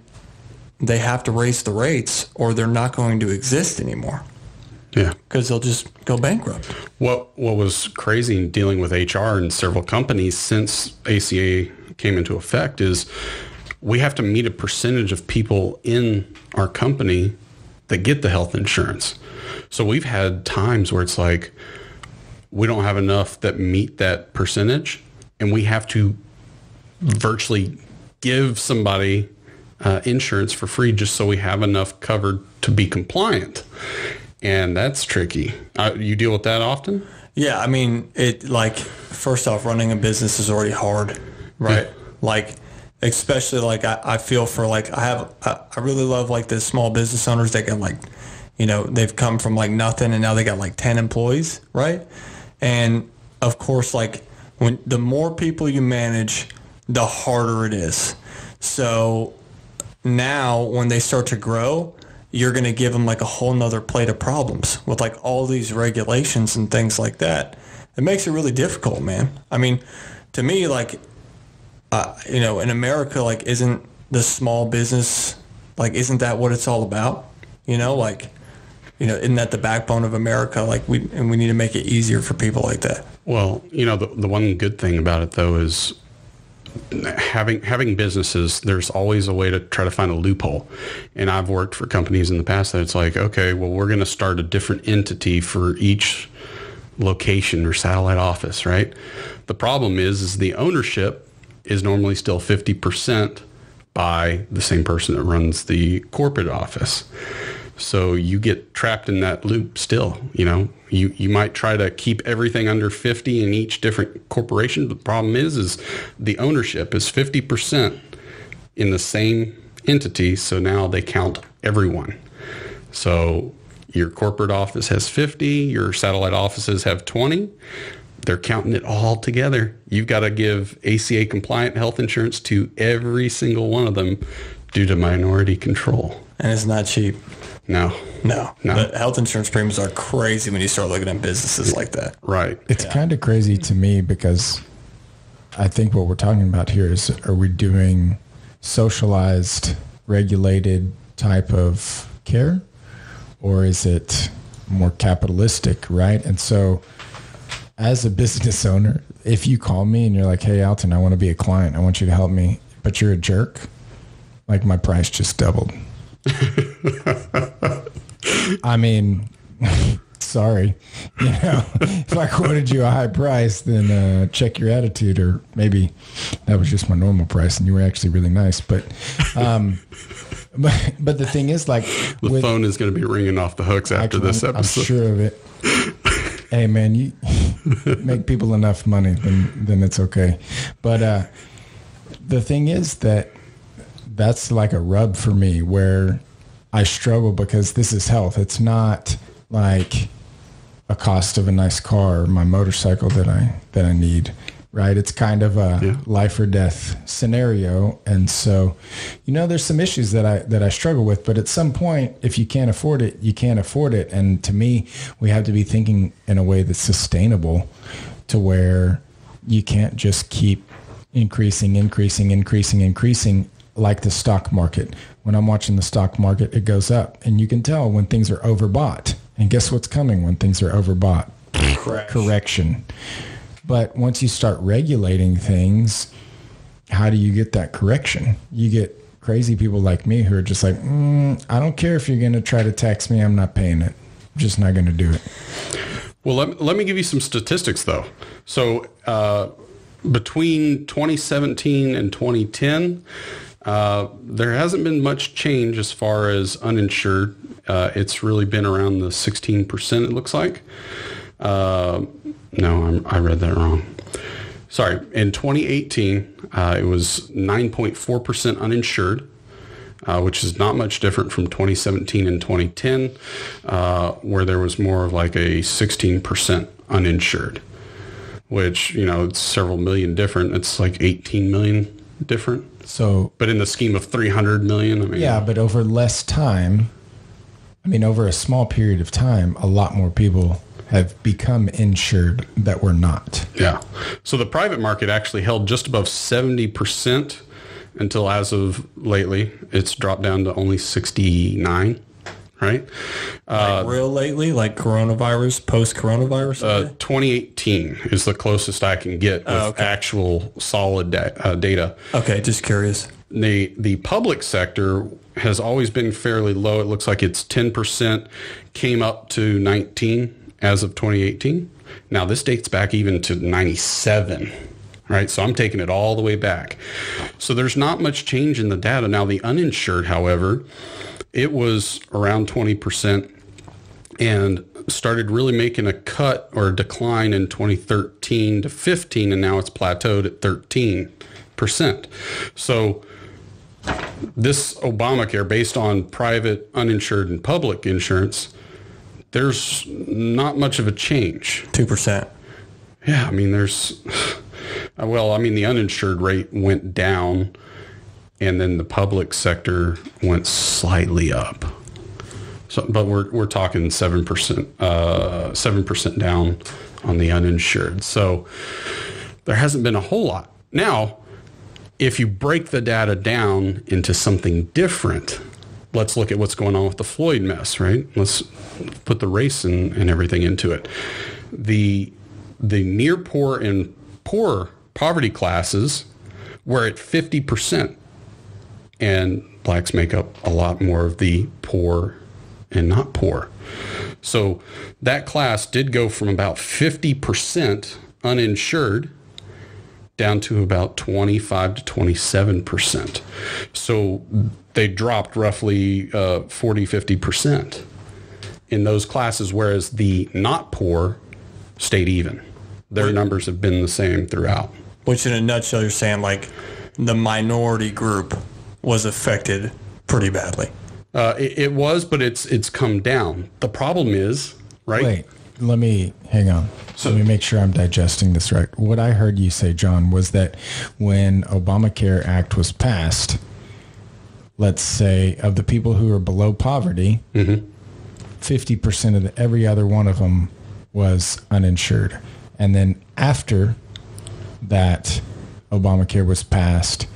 they have to raise the rates or they're not going to exist anymore. Yeah. Because they'll just go bankrupt. What was crazy in dealing with HR and several companies since ACA came into effect is we have to meet a percentage of people in our company that get the health insurance. So we've had times where it's like, we don't have enough that meet that percentage, and we have to virtually give somebody insurance for free just so we have enough covered to be compliant. And that's tricky. You deal with that often? Yeah, I mean, first off, running a business is already hard, right? Like, especially like I feel for like I really love like the small business owners that get like, they've come from like nothing and now they got like 10 employees, right? And of course, like when the more people you manage, the harder it is. So now when they start to grow, you're going to give them like a whole nother plate of problems with like all these regulations and things like that. It makes it really difficult, man. I mean, to me, like, in America, like, isn't the small business, like, isn't that what it's all about? Isn't that the backbone of America? Like, we need to make it easier for people like that. Well, the one good thing about it though is having businesses, there's always a way to try to find a loophole. And I've worked for companies in the past that it's like, okay, well, we're going to start a different entity for each location or satellite office, right? The problem is the ownership is normally still 50% by the same person that runs the corporate office. So you get trapped in that loop still. You might try to keep everything under 50 in each different corporation. But the problem is the ownership is 50% in the same entity. So now they count everyone. So your corporate office has 50, your satellite offices have 20. They're counting it all together. You've got to give ACA compliant health insurance to every single one of them due to minority control. And it's not cheap. No. The health insurance premiums are crazy when you start looking at businesses like that. Right. It's kind of crazy to me because I think what we're talking about here is, are we doing socialized, regulated type of care, or is it more capitalistic, right? And so as a business owner, if you call me and you're like, hey, Alton, I want to be a client. I want you to help me, but you're a jerk, like my price just doubled. I mean, sorry. If I quoted you a high price, then check your attitude, or maybe that was just my normal price and you were actually really nice. But the thing is, like, the phone is going to be ringing off the hooks after this episode. I'm sure of it. Hey, man, you make people enough money, then it's okay. But the thing is that's like a rub for me where I struggle because this is health. It's not like a cost of a nice car or my motorcycle that I need, right? It's kind of a life or death scenario. And so, there's some issues that I struggle with, but at some point, if you can't afford it, you can't afford it. And to me, we have to be thinking in a way that's sustainable to where you can't just keep increasing like the stock market. When I'm watching the stock market, it goes up, and you can tell when things are overbought. And guess what's coming when things are overbought? Correction. But once you start regulating things, how do you get that correction? You get crazy people like me who are just like, I don't care if you're going to try to tax me. I'm not paying it. I'm just not going to do it. Well, let me give you some statistics, though. So between 2017 and 2010, there hasn't been much change as far as uninsured. It's really been around the 16%, it looks like. No, I read that wrong. Sorry. In 2018, it was 9.4% uninsured, which is not much different from 2017 and 2010, where there was more of like a 16% uninsured, which, it's several million different. It's like 18 million different. So, but in the scheme of 300 million, but over less time, over a small period of time, a lot more people have become insured that were not. Yeah. So the private market actually held just above 70% until as of lately, it's dropped down to only 69, right? Like real lately, like coronavirus, post-coronavirus? 2018 is the closest I can get with actual solid data. Okay, just curious. The public sector has always been fairly low. It looks like it's 10%, came up to 19 as of 2018. Now this dates back even to 97, right? So I'm taking it all the way back. So there's not much change in the data. Now the uninsured, however, it was around 20% and started really making a cut or a decline in 2013 to 15, and now it's plateaued at 13%. So this Obamacare, based on private, uninsured, and public insurance, there's not much of a change. 2%. Yeah, I mean, the uninsured rate went down, and then the public sector went slightly up. So, but we're talking 7%, 7% down on the uninsured. So there hasn't been a whole lot. Now, if you break the data down into something different, let's look at what's going on with the Floyd mess, right? Let's put the race and everything into it. The near poor and poor poverty classes were at 50%, and blacks make up a lot more of the poor and not poor. So that class did go from about 50% uninsured down to about 25 to 27%. So they dropped roughly 40, 50% in those classes, whereas the not poor stayed even. Their numbers have been the same throughout. Which in a nutshell, you're saying like the minority group was affected pretty badly. It was, but it's come down. The problem is, right? Wait, let me hang on. So let me make sure I'm digesting this right. What I heard you say, John, was that when Obamacare Act was passed, let's say of the people who are below poverty, 50% of every other one of them was uninsured. And then after that Obamacare was passed,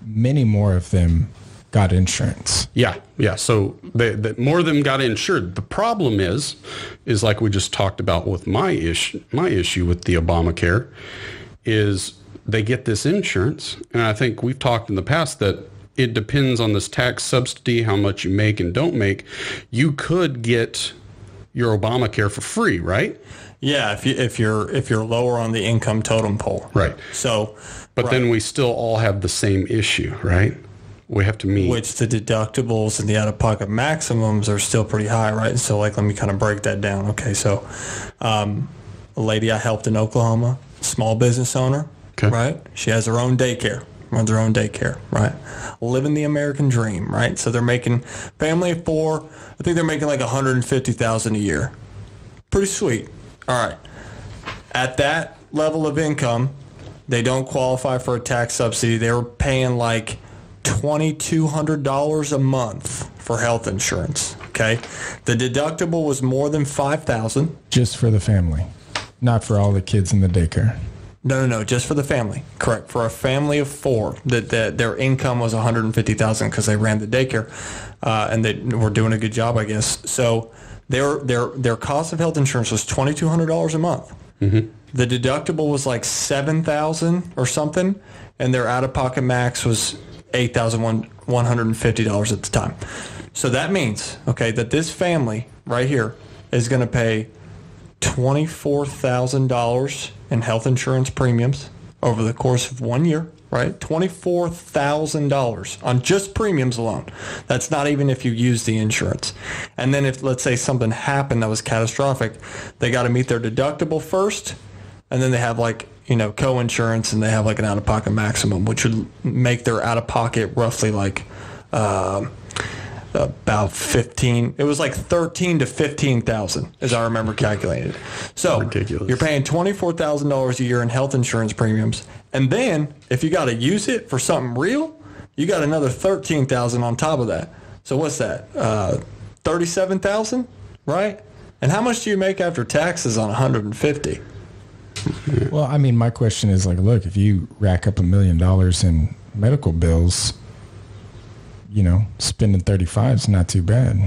many more of them got insurance. Yeah. So more of them got insured. The problem is like we just talked about with my issue with the Obamacare, is they get this insurance, and I think we've talked in the past that it depends on this tax subsidy, how much you make and don't make. You could get your Obamacare for free, right? Yeah, if you're lower on the income totem pole. Right. So, but then we still all have the same issue, right? We have to meet. Which the deductibles and the out-of-pocket maximums are still pretty high, right? So, like, let me kind of break that down. Okay, so a lady I helped in Oklahoma, small business owner, right? She has her own daycare, runs her own daycare, right? Living the American dream, right? So they're making, family of four, I think they're making like $150,000 a year. Pretty sweet. All right. At that level of income, they don't qualify for a tax subsidy. They were paying like $2,200 a month for health insurance. Okay, the deductible was more than $5,000. Just for the family, not for all the kids in the daycare. No, just for the family. Correct. For a family of four, that their income was $150,000 because they ran the daycare, and they were doing a good job, I guess. So their cost of health insurance was $2,200 a month. Mm-hmm. The deductible was like $7,000 or something, and their out-of-pocket max was $8,150 at the time. So that means, that this family right here is going to pay $24,000 in health insurance premiums over the course of 1 year, right? $24,000 on just premiums alone. That's not even if you use the insurance. And then if, let's say, something happened that was catastrophic, they got to meet their deductible first, and then they have co-insurance, and they have like an out-of-pocket maximum, which would make their out-of-pocket roughly like about 15. It was like 13 to 15,000, as I remember calculated. So ridiculous. You're paying $24,000 a year in health insurance premiums, and then if you got to use it for something real, you got another $13,000 on top of that. So what's that? $37,000, right? And how much do you make after taxes on $150,000? Well, I mean, my question is look, if you rack up $1 million in medical bills, spending 35 is not too bad.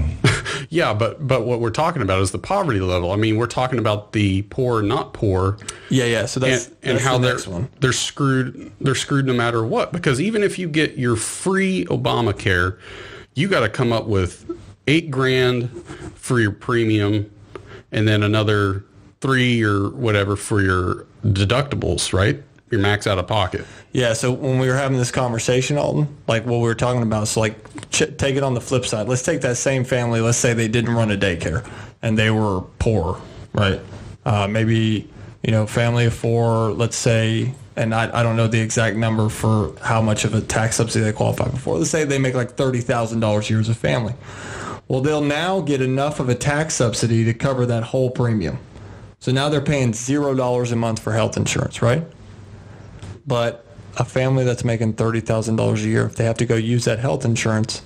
Yeah, but what we're talking about is the poverty level. I mean, we're talking about the poor, not poor. Yeah. So that's how the next one. They're screwed. They're screwed no matter what, because even if you get your free Obamacare, you got to come up with $8,000 for your premium, and then another $3,000 or whatever for your deductibles, right? Your max out of pocket. Yeah, so when we were having this conversation, Alton, like what we were talking about, so like take it on the flip side. Let's take that same family. Let's say they didn't run a daycare and they were poor, right? Maybe, family of 4, let's say, and I don't know the exact number for how much of a tax subsidy they qualify for. Let's say they make like $30,000 a year as a family. Well, they'll now get enough of a tax subsidy to cover that whole premium. So now they're paying $0 a month for health insurance, right? But a family that's making $30,000 a year, if they have to go use that health insurance,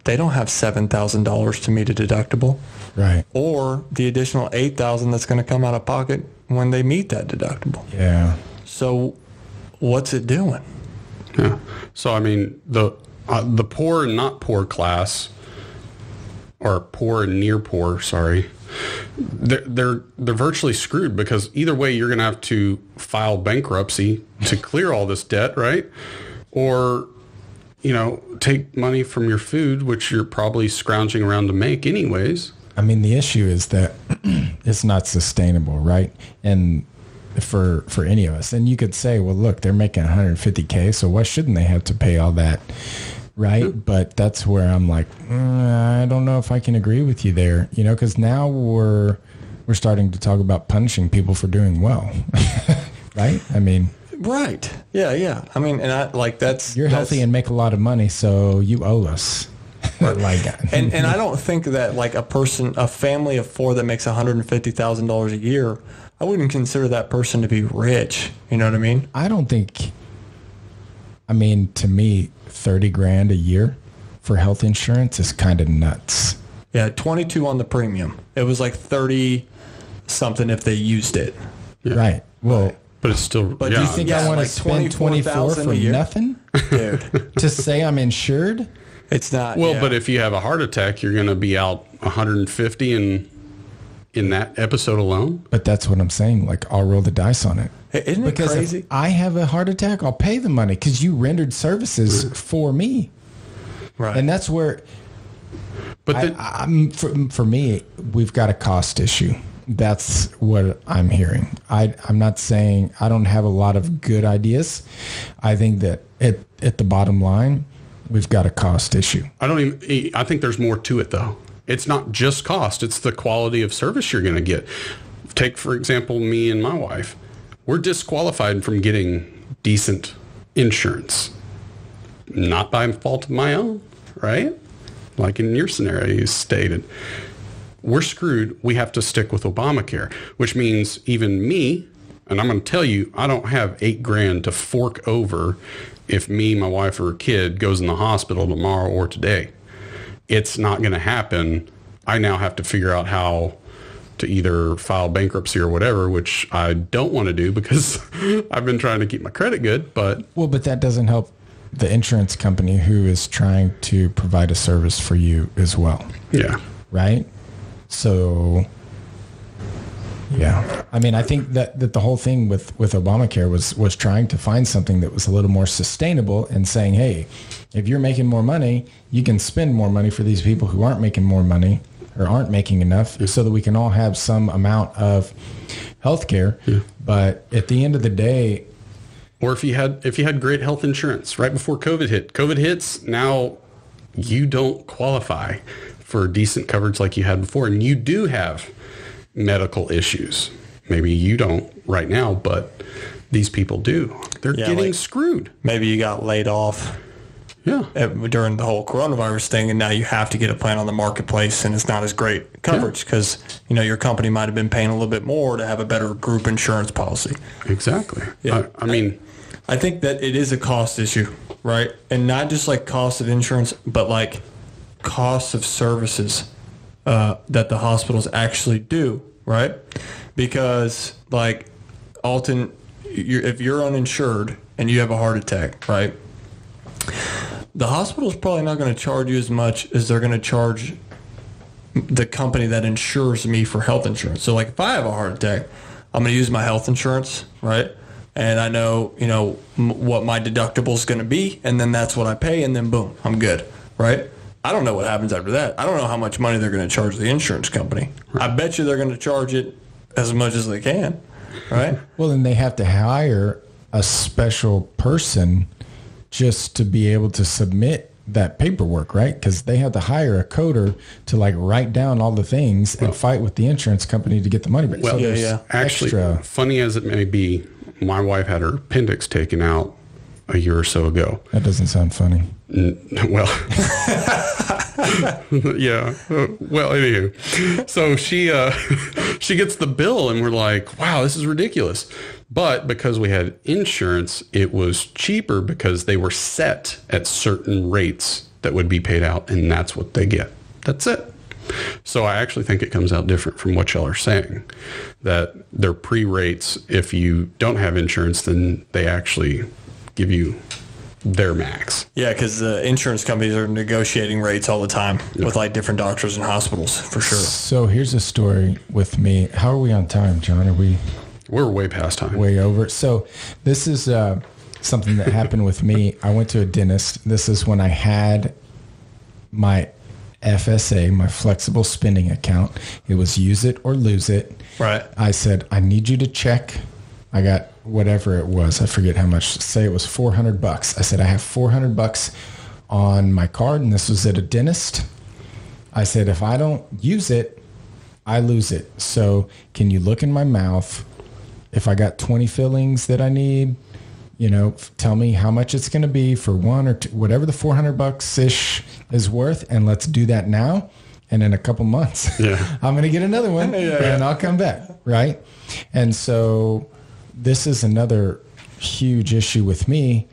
they don't have $7,000 to meet a deductible. Right. Or the additional $8,000 that's going to come out of pocket when they meet that deductible. Yeah. So what's it doing? Yeah. So, I mean, the poor and not poor class, or poor and near poor, sorry, they're virtually screwed, because either way you're going to have to file bankruptcy to clear all this debt, right? Or, take money from your food, which you're probably scrounging around to make anyways. I mean, the issue is that it's not sustainable, right? And for any of us, and you could say, well, look, they're making $150K, so why shouldn't they have to pay all that? Right. But that's where I'm like, I don't know if I can agree with you there, because now we're starting to talk about punishing people for doing well. Right. I mean, right. Yeah. I mean, and you're healthy and make a lot of money, so you owe us. and I don't think that like a family of 4 that makes $150,000 a year, I wouldn't consider that person to be rich. You know what I mean? I don't think, to me, $30,000 a year for health insurance is kind of nuts. Yeah, 22 on the premium. It was like 30 something if they used it. Yeah. Right. Well, but it's still. But do you think I want to spend 24 for nothing, dude? To say I'm insured? It's not. Well, but if you have a heart attack, you're going to be out 150 in that episode alone. But that's what I'm saying. Like, I'll roll the dice on it. Isn't it crazy? If I have a heart attack, I'll pay the money because you rendered services for me. Right. And that's where, but for me, we've got a cost issue. That's what I'm hearing. I'm not saying I don't have a lot of good ideas. I think that at the bottom line, we've got a cost issue. I think there's more to it, though. It's not just cost. It's the quality of service you're going to get. Take, for example, me and my wife. We're disqualified from getting decent insurance. Not by fault of my own, right? Like in your scenario you stated. We're screwed. We have to stick with Obamacare, which means even me, and I'm going to tell you, I don't have $8,000 to fork over if me, my wife, or a kid goes in the hospital tomorrow or today. It's not going to happen. I now have to figure out how to either file bankruptcy or whatever, which I don't want to do because I've been trying to keep my credit good. But that doesn't help the insurance company who is trying to provide a service for you as well. Yeah. Right? So, yeah. I mean, I think that the whole thing with Obamacare was trying to find something that was a little more sustainable and saying, hey, if you're making more money, you can spend more money for these people who aren't making more money or aren't making enough so that we can all have some amount of health care. Yeah. But at the end of the day, or if you had great health insurance right before COVID hits, now you don't qualify for decent coverage like you had before. And you do have medical issues. Maybe you don't right now, but these people do. They're getting screwed. Maybe you got laid off. Yeah. During the whole coronavirus thing, and now you have to get a plan on the marketplace, and it's not as great coverage because your company might have been paying a little bit more to have a better group insurance policy. Exactly. Yeah. I I think that it is a cost issue, right? And not just like cost of insurance, but like cost of services that the hospitals actually do, right? Because like Alton, if you're uninsured and you have a heart attack, right? the hospital's probably not going to charge you as much as they're going to charge the company that insures me for health insurance. So like if I have a heart attack, I'm going to use my health insurance, right? And I know, what my deductible is going to be, and then that's what I pay, and then boom, I'm good, right? I don't know what happens after that. I don't know how much money they're going to charge the insurance company. I bet you they're going to charge it as much as they can, right? Well, then they have to hire a special person just to be able to submit that paperwork, right? Because they have to hire a coder to like write down all the things and fight with the insurance company to get the money back. Well, so actually, funny as it may be, my wife had her appendix taken out a year or so ago. That doesn't sound funny. Well, yeah. Well, anywho, so she gets the bill and we're like, wow, this is ridiculous. But because we had insurance, it was cheaper because they were set at certain rates that would be paid out, and that's what they get. That's it. So I actually think it comes out different from what y'all are saying, that their pre-rates, if you don't have insurance, then they actually give you their max. Yeah, because the insurance companies are negotiating rates all the time with like different doctors and hospitals, for sure. So here's a story with me. How are we on time, John? We're way past time. Way over. So this is something that happened with me. I went to a dentist. This is when I had my FSA, my flexible spending account. It was use it or lose it. Right. I said, I need you to check. I got whatever it was. I forget how much. Say it was $400. I said, I have $400 on my card, and this was at a dentist. I said, if I don't use it, I lose it. So can you look in my mouth? If I got 20 fillings that I need, tell me how much it's going to be for one or two, whatever the $400-ish is worth. And let's do that now. And in a couple months, I'm going to get another one and I'll come back. Right. And so this is another huge issue with me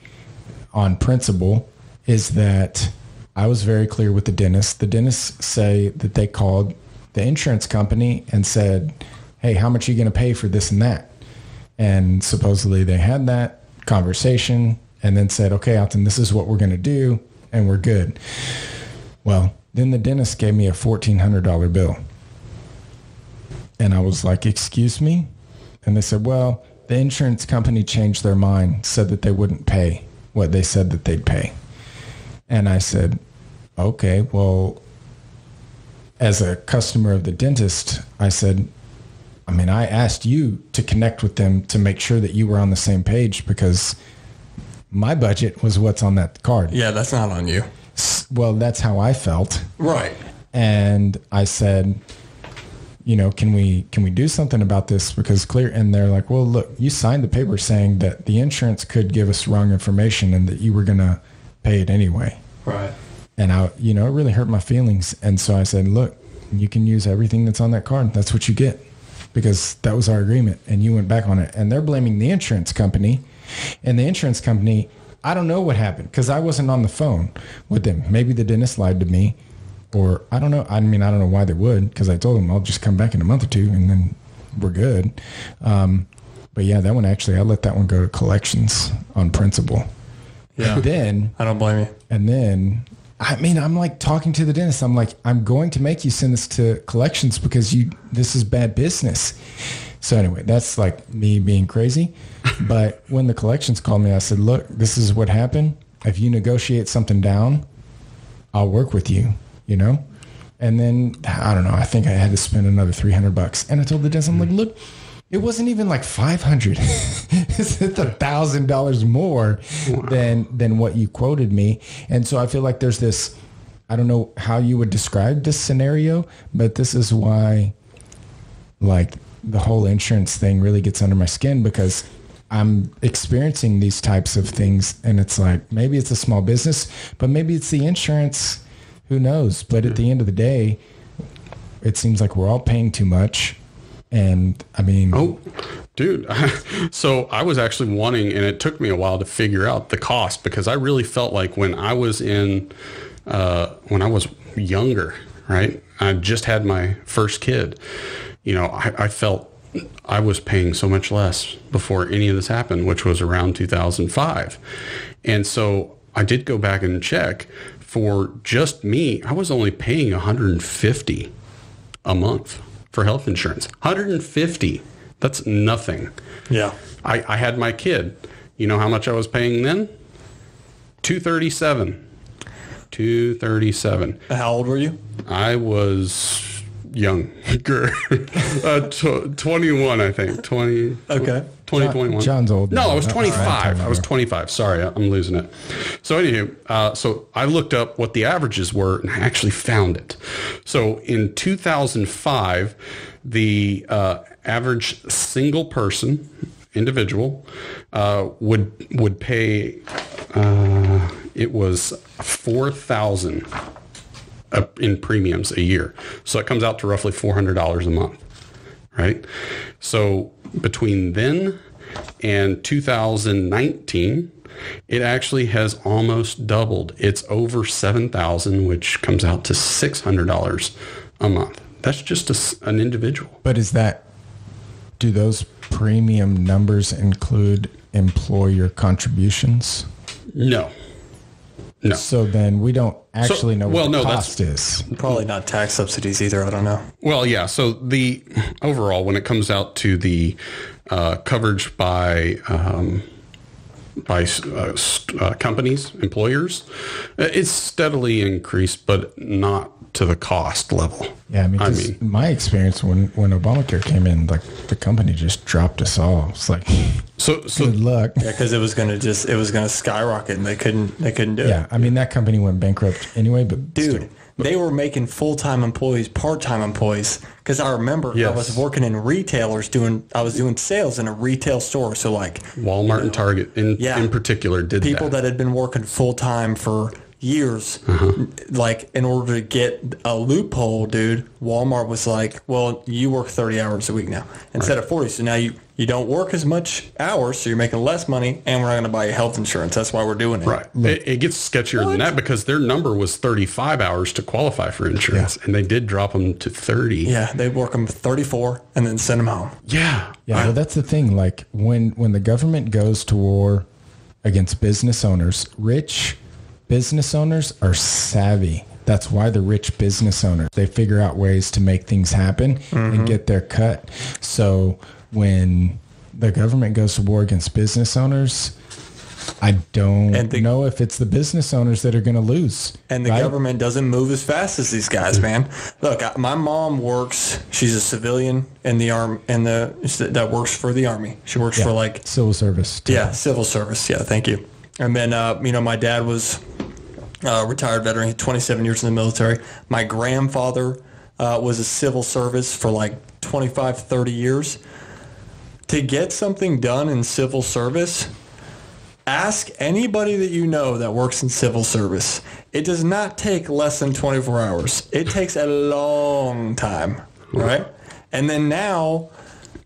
on principle, is that I was very clear with the dentist. The dentists say that they called the insurance company and said, hey, how much are you going to pay for this and that? And supposedly they had that conversation and then said, okay, Alton, this is what we're going to do, and we're good. Well, then the dentist gave me a $1,400 bill. And I was like, excuse me? And they said, well, the insurance company changed their mind, said that they wouldn't pay what they said that they'd pay. And I said, okay, well, as a customer of the dentist, I said, I asked you to connect with them to make sure that you were on the same page, because my budget was what's on that card. Yeah, that's not on you. Well, that's how I felt. Right. And I said, can we do something about this? Because and they're like, well, look, you signed the paper saying that the insurance could give us wrong information and that you were going to pay it anyway. Right. And it really hurt my feelings. And so I said, look, you can use everything that's on that card. That's what you get, because that was our agreement, and you went back on it. And they're blaming the insurance company, and the insurance company, I don't know what happened, because I wasn't on the phone with them. Maybe the dentist lied to me, or I don't know. I don't know why they would, because I told them I'll just come back in a month or two and then we're good. But yeah, that one actually, I let that one go to collections on principle. Yeah. And then I don't blame you. And then, I'm like talking to the dentist. I'm like, I'm going to make you send this to collections because this is bad business. So anyway, that's like me being crazy. But when the collections called me, I said, look, this is what happened. If you negotiate something down, I'll work with you, And then, I don't know, I think I had to spend another $300. And I told the dentist, I'm like, look, it wasn't even like $500. It's $1,000 more than what you quoted me. And so I feel like there's this, I don't know how you would describe this scenario, but this is why like the whole insurance thing really gets under my skin, because I'm experiencing these types of things, and it's like, maybe it's a small business, but maybe it's the insurance, who knows? But at the end of the day, it seems like we're all paying too much. And oh, dude. So I was actually wanting, and it took me a while to figure out the cost, because I really felt like when I was younger, right? I just had my first kid, I felt I was paying so much less before any of this happened, which was around 2005. And so I did go back and check. For just me, I was only paying $150 a month for health insurance. $150. That's nothing. Yeah. I had my kid. You know how much I was paying then? $237. $237. How old were you? I was younger. 21, I think. 20. Okay. 2021. John's old. No, I was That's 25. right. I was 25. Sorry, I'm losing it. So anywho, so I looked up what the averages were, and I actually found it. So in 2005, the average single person, individual, would pay. It was $4,000 in premiums a year. So it comes out to roughly $400 a month, right? So between then and 2019, it actually has almost doubled. It's over $7,000, which comes out to $600 a month. That's just an individual. But do those premium numbers include employer contributions? No. So then we don't actually know what the cost is. Probably not tax subsidies either. I don't know. Well, yeah. So the overall, when it comes out to the coverage by companies, employers, it's steadily increased, but not to the cost level. Yeah, I mean, my experience when Obamacare came in, like the company just dropped us all. It's like, so good luck. Yeah, because it was gonna skyrocket, and they couldn't do it. Yeah, I mean that company went bankrupt anyway. But dude, they were making full-time employees part-time employees. Because I remember I was working in retailers I was doing sales in a retail store. So like Walmart and Target in particular did people that had been working full-time for years, like in order to get a loophole, dude, Walmart was like, well, you work 30 hours a week now instead of 40. So now you don't work as much hours, so you're making less money, and we're not going to buy you health insurance. That's why we're doing it. Right. It gets sketchier than that because their number was 35 hours to qualify for insurance, and they did drop them to 30. Yeah, they work them 34 and then send them home. Yeah. Yeah, well, that's the thing. Like when the government goes to war against business owners, rich business owners are savvy. That's why the rich business owners, they figure out ways to make things happen and get their cut. So when the government goes to war against business owners, I don't know if it's the business owners that are going to lose. And the government doesn't move as fast as these guys, man. Look, my mom works. She's a civilian in the army, that works for the army. She works for like civil service. Too. Yeah, civil service. Yeah, thank you. And then my dad was retired veteran. He had 27 years in the military. My grandfather was a civil service for like 25, 30 years. To get something done in civil service, ask anybody that you know that works in civil service. It does not take less than 24 hours. It takes a long time, right? And then now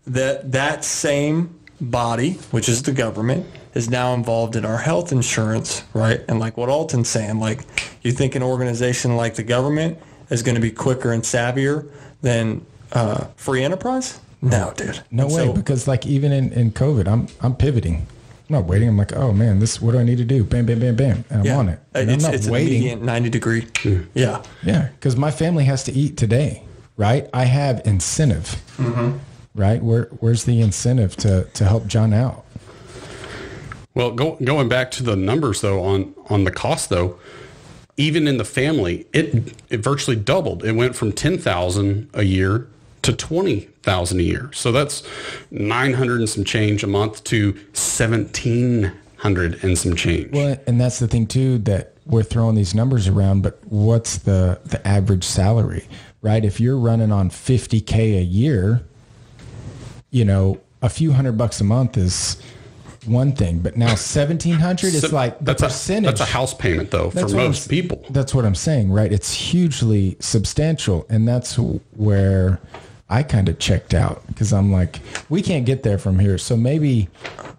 that same body, which is the government, is now involved in our health insurance, right? And like what Alton's saying, like you think an organization like the government is going to be quicker and savvier than free enterprise? No, dude. No way, because like even in COVID, I'm pivoting. I'm not waiting. I'm like, oh man, what do I need to do? Bam, bam, bam, bam. And I'm on it. And It's I'm not an waiting. immediate 90-degree. Yeah. Yeah, because my family has to eat today, right? I have incentive, right? Where's the incentive to help John out? Well, going back to the numbers though, on the cost though, even in the family, it virtually doubled. It went from $10,000 a year to $20,000 a year. So that's $900 and some change a month to $1,700 and some change. Well, and that's the thing too, that we're throwing these numbers around, but what's the average salary, right? If you're running on $50K a year, a few $100 a month is one thing, but now $1,700 is like the percentage. That's a house payment though for most people. That's what I'm saying, right? It's hugely substantial, and that's where I kind of checked out because I'm like, we can't get there from here. So maybe,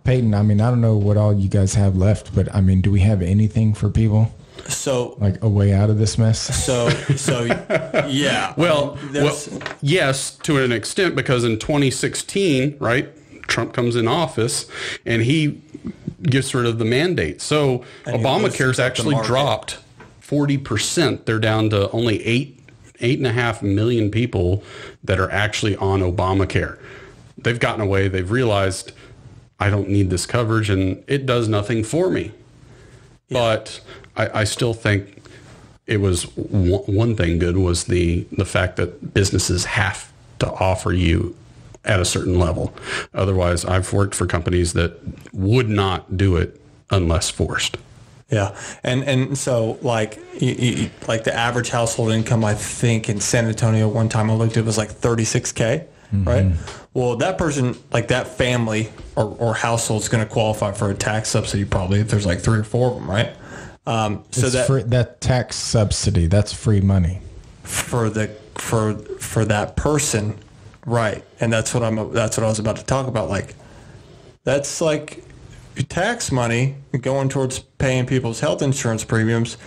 Peyton, I mean, I don't know what all you guys have left, but I mean, do we have anything for people? So like a way out of this mess? So yeah. Well, yes, to an extent, because in 2016, right, Trump comes in office and he gets rid of the mandate. So Obamacare's actually dropped 40%. They're down to only 8.5 million people that are actually on Obamacare. They've gotten away. They've realized, I don't need this coverage and it does nothing for me. Yeah. But I still think it was one thing good was the fact that businesses have to offer you at a certain level. Otherwise, I've worked for companies that would not do it unless forced. Yeah. And so like like the average household income, I think in San Antonio one time I looked at, it was like $36K, right? Well, that person, like that family or household is going to qualify for a tax subsidy probably if there's like 3 or 4 of them, right? So that tax subsidy, that's free money for that person, right? And that's what I was about to talk about. Like, that's like tax money going towards paying people's health insurance premiums.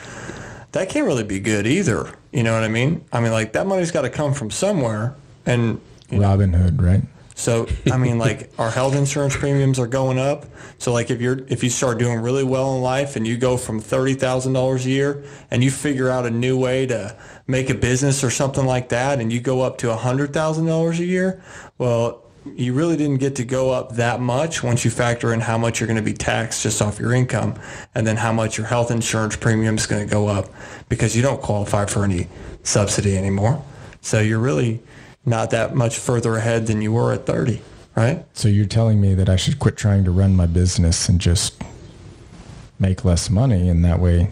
That can't really be good either. You know what I mean? I mean, like that money's got to come from somewhere. And Robin Hood, right? So, I mean, like our health insurance premiums are going up. So like if you start doing really well in life and you go from $30,000 a year and you figure out a new way to make a business or something like that and you go up to $100,000 a year, well, you really didn't get to go up that much once you factor in how much you're going to be taxed just off your income and then how much your health insurance premium is going to go up because you don't qualify for any subsidy anymore. So you're really not that much further ahead than you were at 30, right? So you're telling me that I should quit trying to run my business and just make less money, and that way,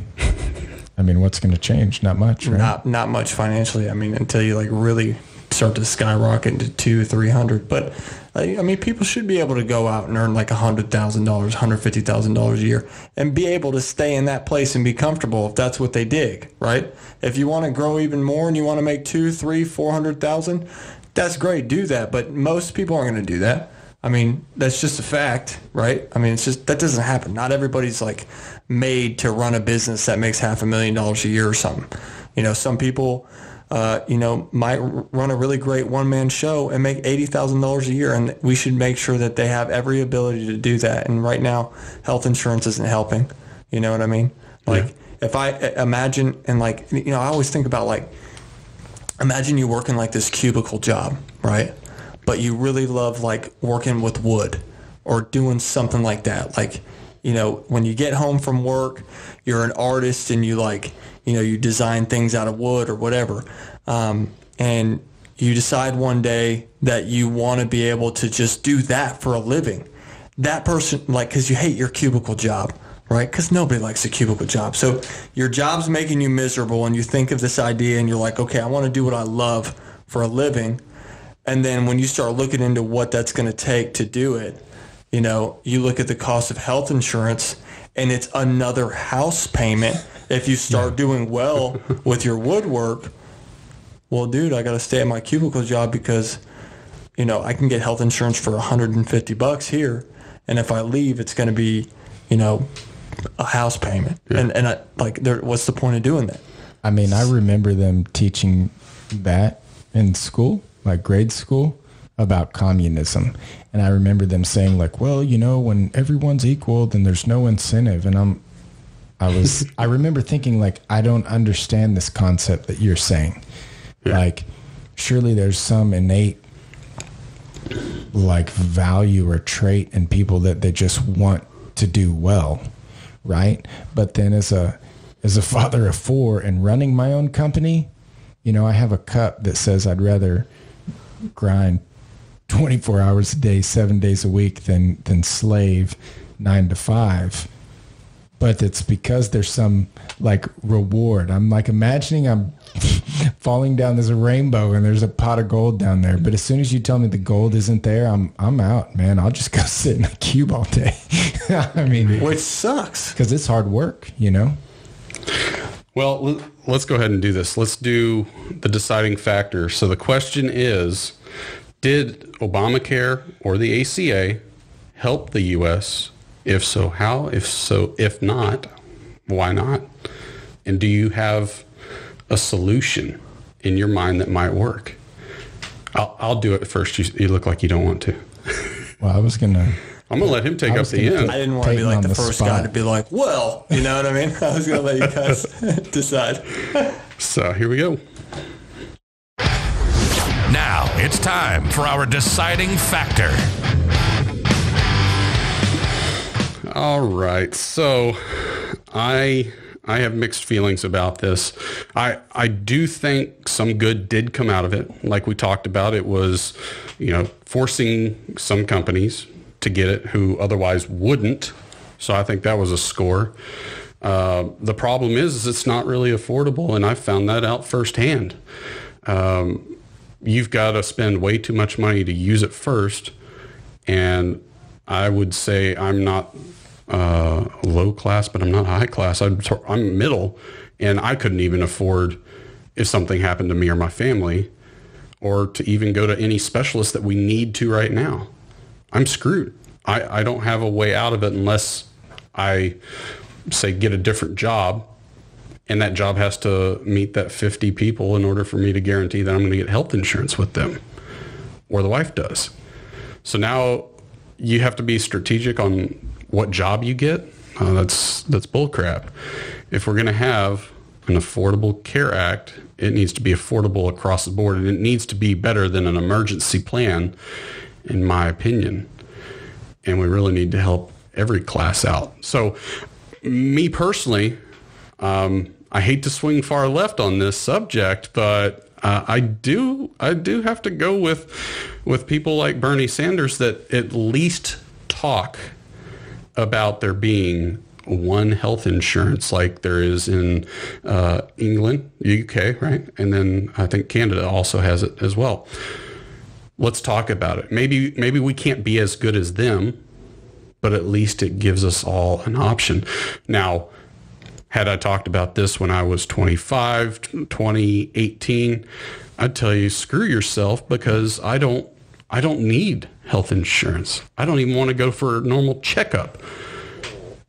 I mean, what's going to change? Not much, right? Not much financially. I mean, until you like really start to skyrocket to $200-300. But I mean, people should be able to go out and earn like $100,000, $150,000 a year and be able to stay in that place and be comfortable if that's what they dig, right? If you want to grow even more and you want to make $200,000, $300,000, $400,000, that's great. Do that. But most people aren't going to do that. I mean, that's just a fact, right? I mean, it's just, that doesn't happen. Not everybody's like made to run a business that makes $500,000 a year or something. You know, some people, might run a really great one-man show and make $80,000 a year, and we should make sure that they have every ability to do that. And right now, health insurance isn't helping. You know what I mean? Like, if I imagine, and like, I always think about like, imagine you working like this cubicle job, right? But you really love like working with wood or doing something like that. Like, when you get home from work, you're an artist and you like, you design things out of wood or whatever. And you decide one day that you want to be able to just do that for a living. That person, like, because you hate your cubicle job, right? Because nobody likes a cubicle job. So your job's making you miserable and you think of this idea and you're like, okay, I want to do what I love for a living. And then when you start looking into what that's going to take to do it, you look at the cost of health insurance and it's another house payment. If you start doing well with your woodwork, well, dude, I got to stay at my cubicle job because, I can get health insurance for $150 here. And if I leave, it's going to be, a house payment. Yeah. And what's the point of doing that? I mean, I remember them teaching that in school, like grade school, about communism. And I remember them saying like, well, when everyone's equal, then there's no incentive. And I remember thinking like, I don't understand this concept that you're saying. Yeah. Like, surely there's some innate like value or trait in people that they just want to do well. Right. But then as a father of 4 and running my own company, I have a cup that says I'd rather grind 24 hours a day, 7 days a week than slave 9 to 5. But it's because there's some like reward. I'm like imagining I'm falling down, there's a rainbow and there's a pot of gold down there. But as soon as you tell me the gold isn't there, I'm out, man. I'll just go sit in a cube all day. I mean, which sucks because it's hard work, Well, let's go ahead and do this. Let's do the deciding factor. So the question is, did Obamacare or the ACA help the U.S.? If so, how? If not, why not? And do you have a solution in your mind that might work? I'll do it first. You look like you don't want to. Well, I'm gonna let him take up the end. I didn't want to be like the first guy to be like, well, you know what I mean? I was gonna let you guys decide. So here we go. Now it's time for our deciding factor. All right. So I have mixed feelings about this. I do think some good did come out of it. Like we talked about, it was, forcing some companies to get it who otherwise wouldn't. So I think that was a score. The problem is it's not really affordable, and I found that out firsthand. You've got to spend way too much money to use it first, and I would say I'm not low class, but I'm not high class. I'm middle, and I couldn't even afford if something happened to me or my family, or to even go to any specialist that we need to right now. I'm screwed. I don't have a way out of it unless I, say, get a different job, and that job has to meet that 50 people in order for me to guarantee that I'm going to get health insurance with them, or the wife does. So now you have to be strategic on what job you get. That's bull crap. If we're going to have an Affordable Care Act, it needs to be affordable across the board, and it needs to be better than an emergency plan, in my opinion. And we really need to help every class out. So me personally, I hate to swing far left on this subject, but I do have to go with people like Bernie Sanders that at least talk about there being one health insurance like there is in England, UK, right? And then I think Canada also has it as well. Let's talk about it. Maybe we can't be as good as them, but at least it gives us all an option. Now, had I talked about this when I was 25, 2018, I'd tell you, screw yourself, because I don't need health insurance. I don't even want to go for a normal checkup.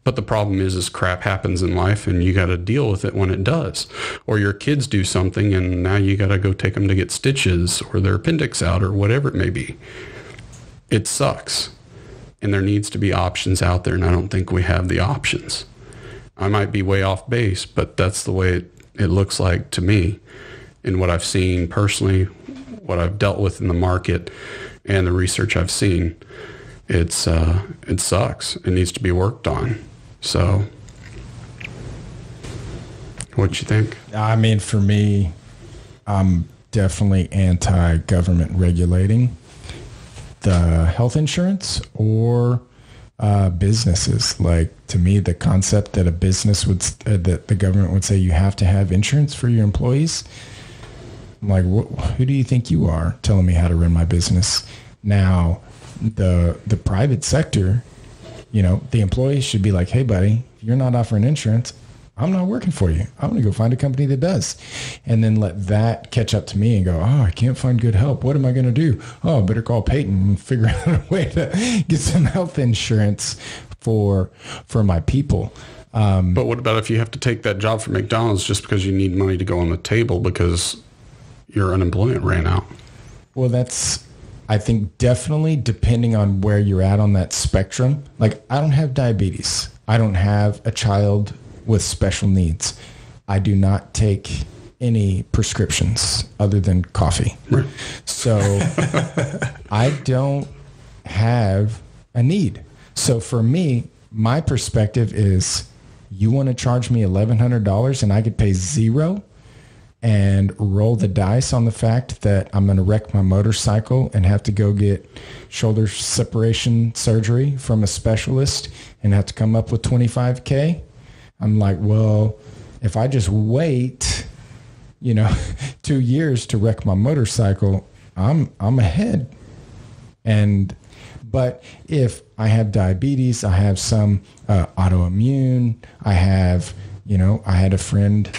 But the problem is crap happens in life, and you got to deal with it when it does. Or your kids do something, and now you got to go take them to get stitches or their appendix out or whatever it may be. It sucks. And there needs to be options out there, and I don't think we have the options. I might be way off base, but that's the way it looks like to me, in what I've seen personally, what I've dealt with in the market, and the research I've seen. It sucks. It needs to be worked on. So, what you think? I mean, for me, I'm definitely anti-government regulating the health insurance or businesses. Like, to me, the concept that a business would, that the government would say you have to have insurance for your employees. I'm like, who do you think you are telling me how to run my business? Now, the private sector, the employees should be like, hey, buddy, if you're not offering insurance, I'm not working for you. I'm going to go find a company that does. And then let that catch up to me and go, I can't find good help. What am I going to do? I better call Peyton and figure out a way to get some health insurance for my people. But what about if you have to take that job for McDonald's just because you need money to go on the table because your unemployment ran out? Well, that's, I think, definitely depending on where you're at on that spectrum. Like, I don't have diabetes. I don't have a child with special needs. I do not take any prescriptions other than coffee. Right. So I don't have a need. So for me, my perspective is, you want to charge me $1,100 and I could pay $0 and roll the dice on the fact that I'm going to wreck my motorcycle and have to go get shoulder separation surgery from a specialist and have to come up with $25,000. I'm like, well, if I just wait, 2 years to wreck my motorcycle, I'm ahead. But if I have diabetes, I have some autoimmune, I have, I had a friend,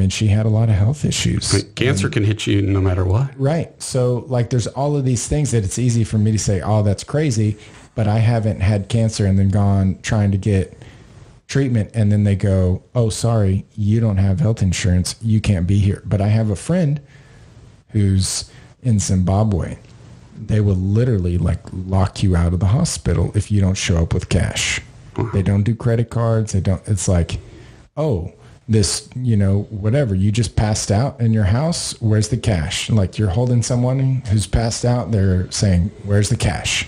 she had a lot of health issues. Cancer can hit you no matter what. Right. So there's all of these things that it's easy for me to say, oh, that's crazy, but I haven't had cancer and then gone trying to get treatment, and then they go, oh, sorry, you don't have health insurance, you can't be here. But I have a friend who's in Zimbabwe. they will literally like lock you out of the hospital if you don't show up with cash. They don't do credit cards. It's like, oh, this, whatever, you just passed out in your house. Where's the cash? Like, you're holding someone who's passed out. They're saying, where's the cash?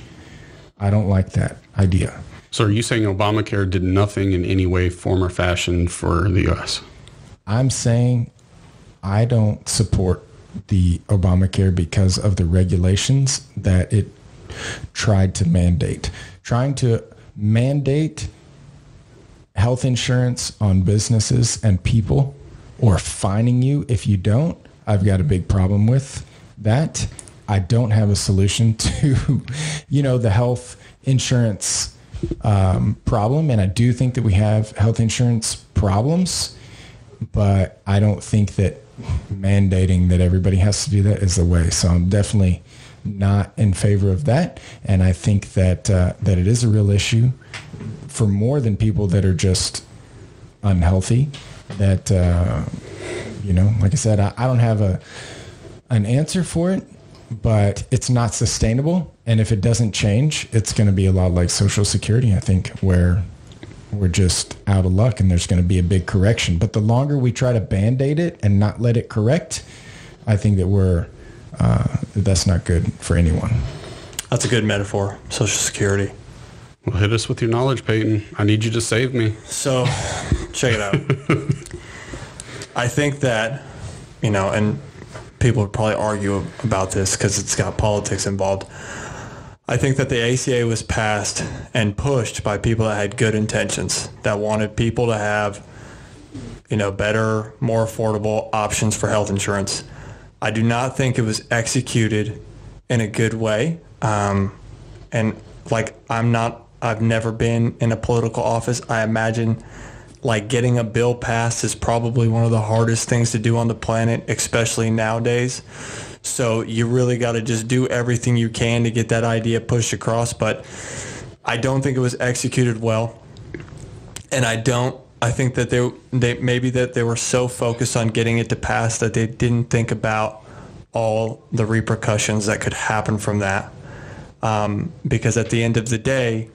I don't like that idea. So are you saying Obamacare did nothing in any way, form, or fashion for the U.S.? I'm saying I don't support the Obamacare because of the regulations that it tried to mandate. Trying to mandate health insurance on businesses and people, or fining you if you don't, I've got a big problem with that. I don't have a solution to, the health insurance problem. And I do think that we have health insurance problems, but I don't think that mandating that everybody has to do that is the way. So I'm definitely not in favor of that. And I think that that it is a real issue for more than people that are just unhealthy. That, like I said, I don't have an answer for it, but it's not sustainable. And if it doesn't change, it's going to be a lot like Social Security, I think, where we're just out of luck and there's going to be a big correction. But the longer we try to Band-Aid it and not let it correct, I think that that's not good for anyone. That's a good metaphor, Social Security. Well, hit us with your knowledge, Peyton. I need you to save me. So, check it out. I think that, and people would probably argue about this because it's got politics involved. I think that the ACA was passed and pushed by people that had good intentions, that wanted people to have, better, more affordable options for health insurance. I do not think it was executed in a good way. I've never been in a political office. I imagine getting a bill passed is probably one of the hardest things to do on the planet, especially nowadays. So you really got to just do everything you can to get that idea pushed across. But I don't think it was executed well. And I think that they were so focused on getting it to pass that they didn't think about all the repercussions that could happen from that. Because at the end of the day,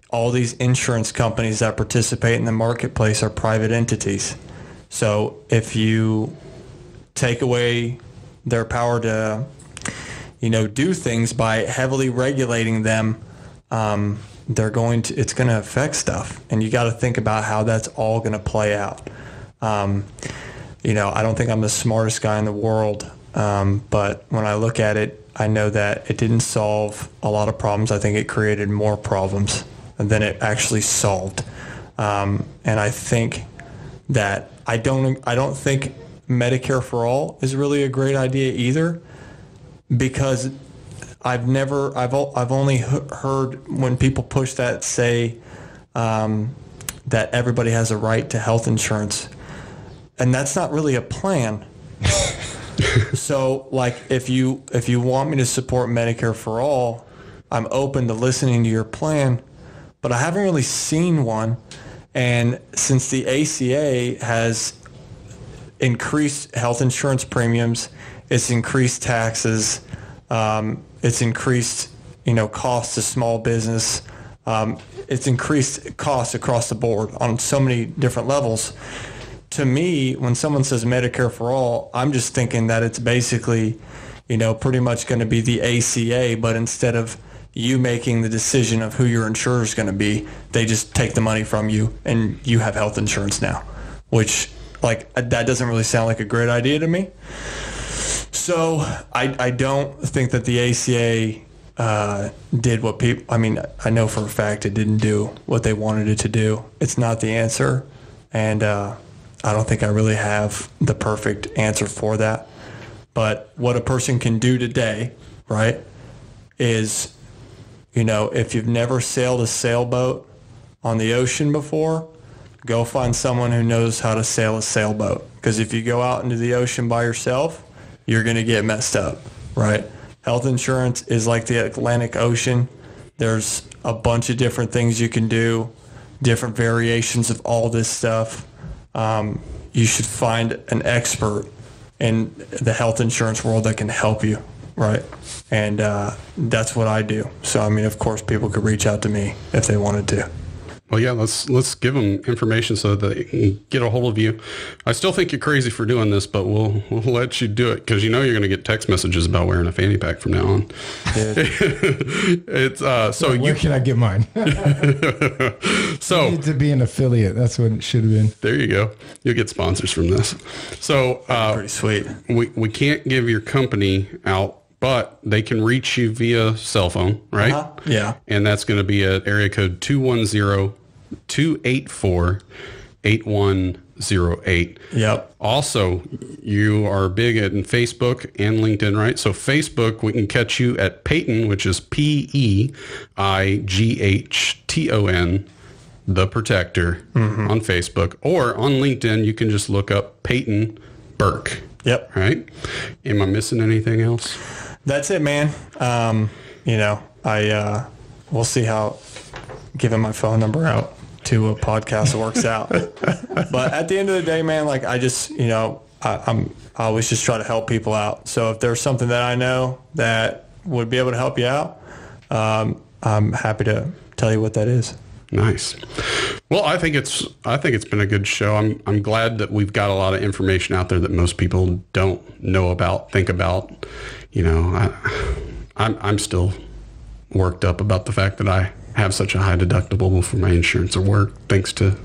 all these insurance companies that participate in the marketplace are private entities. So if you take away their power to, do things by heavily regulating them, it's going to affect stuff. And you got to think about how that's all going to play out. I don't think I'm the smartest guy in the world, but when I look at it, I know that it didn't solve a lot of problems. I think it created more problems than it actually solved. And I think that I don't think Medicare for all is really a great idea either, because I've only heard when people push that say that everybody has a right to health insurance, and that's not really a plan. So if you want me to support Medicare for all, I'm open to listening to your plan, but I haven't really seen one. And since the ACA has increased health insurance premiums, it's increased taxes, it's increased, costs to small business, it's increased costs across the board on so many different levels. To me, when someone says Medicare for all, I'm just thinking that it's basically, pretty much going to be the ACA, but instead of you making the decision of who your insurer is going to be, they just take the money from you and you have health insurance now, which that doesn't really sound like a great idea to me. So I don't think that the ACA did what people, I know for a fact it didn't do what they wanted it to do. It's not the answer. And I don't think I really have the perfect answer for that. But what a person can do today, right, is, if you've never sailed a sailboat on the ocean before, go find someone who knows how to sail a sailboat. Because if you go out into the ocean by yourself, you're going to get messed up, right? Health insurance is like the Atlantic Ocean. There's a bunch of different things you can do, different variations of all this stuff. You should find an expert in the health insurance world that can help you. right? And that's what I do. So, I mean, of course, people could reach out to me if they wanted to. Well, yeah, let's give them information so that they can get a hold of you. I still think you're crazy for doing this, but we'll let you do it because you know you're going to get text messages about wearing a fanny pack from now on. It's so where can I get mine? So you need to be an affiliate. That's what it should have been. There you go. You'll get sponsors from this. So pretty sweet. We can't give your company out, but they can reach you via cell phone, right? Yeah. And that's going to be at area code 210-284-8108. Yep. Also, you are big in Facebook and LinkedIn, right? So Facebook, we can catch you at Peighton, which is Peighton, The Protector, on Facebook. Or on LinkedIn, you can just look up Peighton Burke. Yep. Right? Am I missing anything else? That's it, man. We'll see how giving my phone number out to a podcast works out. But at the end of the day, man, like I just, I always just try to help people out. So if there's something that I know that would be able to help you out, I'm happy to tell you what that is. Nice. Well, I think it's been a good show. I'm glad that we've got a lot of information out there that most people don't know about, think about. I'm still worked up about the fact that I have such a high deductible for my insurance or work, thanks to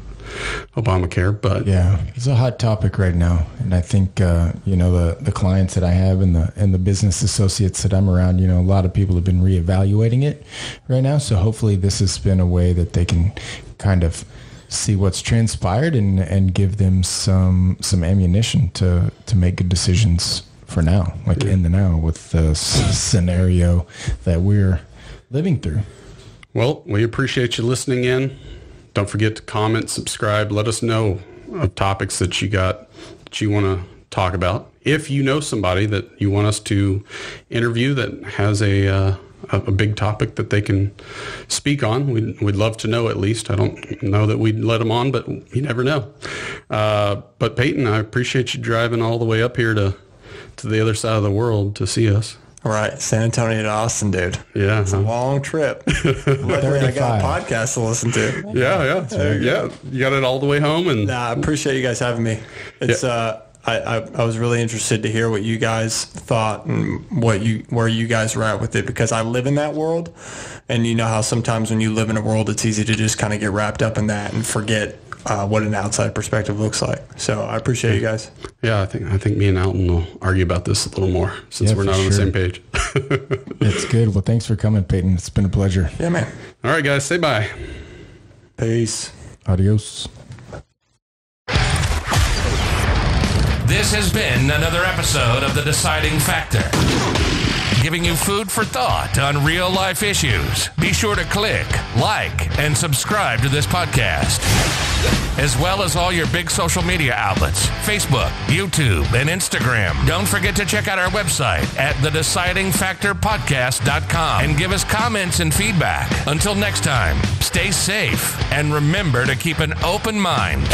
Obamacare. But yeah, it's a hot topic right now, and I think the clients that I have and the business associates that I'm around, a lot of people have been reevaluating it right now. So hopefully, this has been a way that they can kind of see what's transpired and give them some ammunition to make good decisions for now, like in the now with the scenario that we're living through. Well, we appreciate you listening in. Don't forget to comment, subscribe. Let us know of topics that you want to talk about. If you know somebody that you want us to interview that has a big topic that they can speak on, we'd love to know at least. I don't know that we'd let them on, but you never know. But Peighton, I appreciate you driving all the way up here to the other side of the world to see us. All right, San Antonio to Austin, dude. Yeah. It's a long trip. Luckily, I got a podcast to listen to. Yeah. You got it all the way home. And I appreciate you guys having me. It's I was really interested to hear what you guys thought and where you guys were at with it, because I live in that world, and you know how sometimes when you live in a world, it's easy to just kind of get wrapped up in that and forget what an outside perspective looks like. So I appreciate you guys. Yeah, I think me and Alton will argue about this a little more since we're not on the same page. It's good. Well, thanks for coming, Peighton. It's been a pleasure. Yeah, man. All right, guys, say bye. Peace. Adios. This has been another episode of The Deciding Factor, giving you food for thought on real life issues. Be sure to click, like, and subscribe to this podcast, as well as all your big social media outlets, Facebook, YouTube, and Instagram. Don't forget to check out our website at thedecidingfactorpodcast.com and give us comments and feedback. Until next time, stay safe and remember to keep an open mind.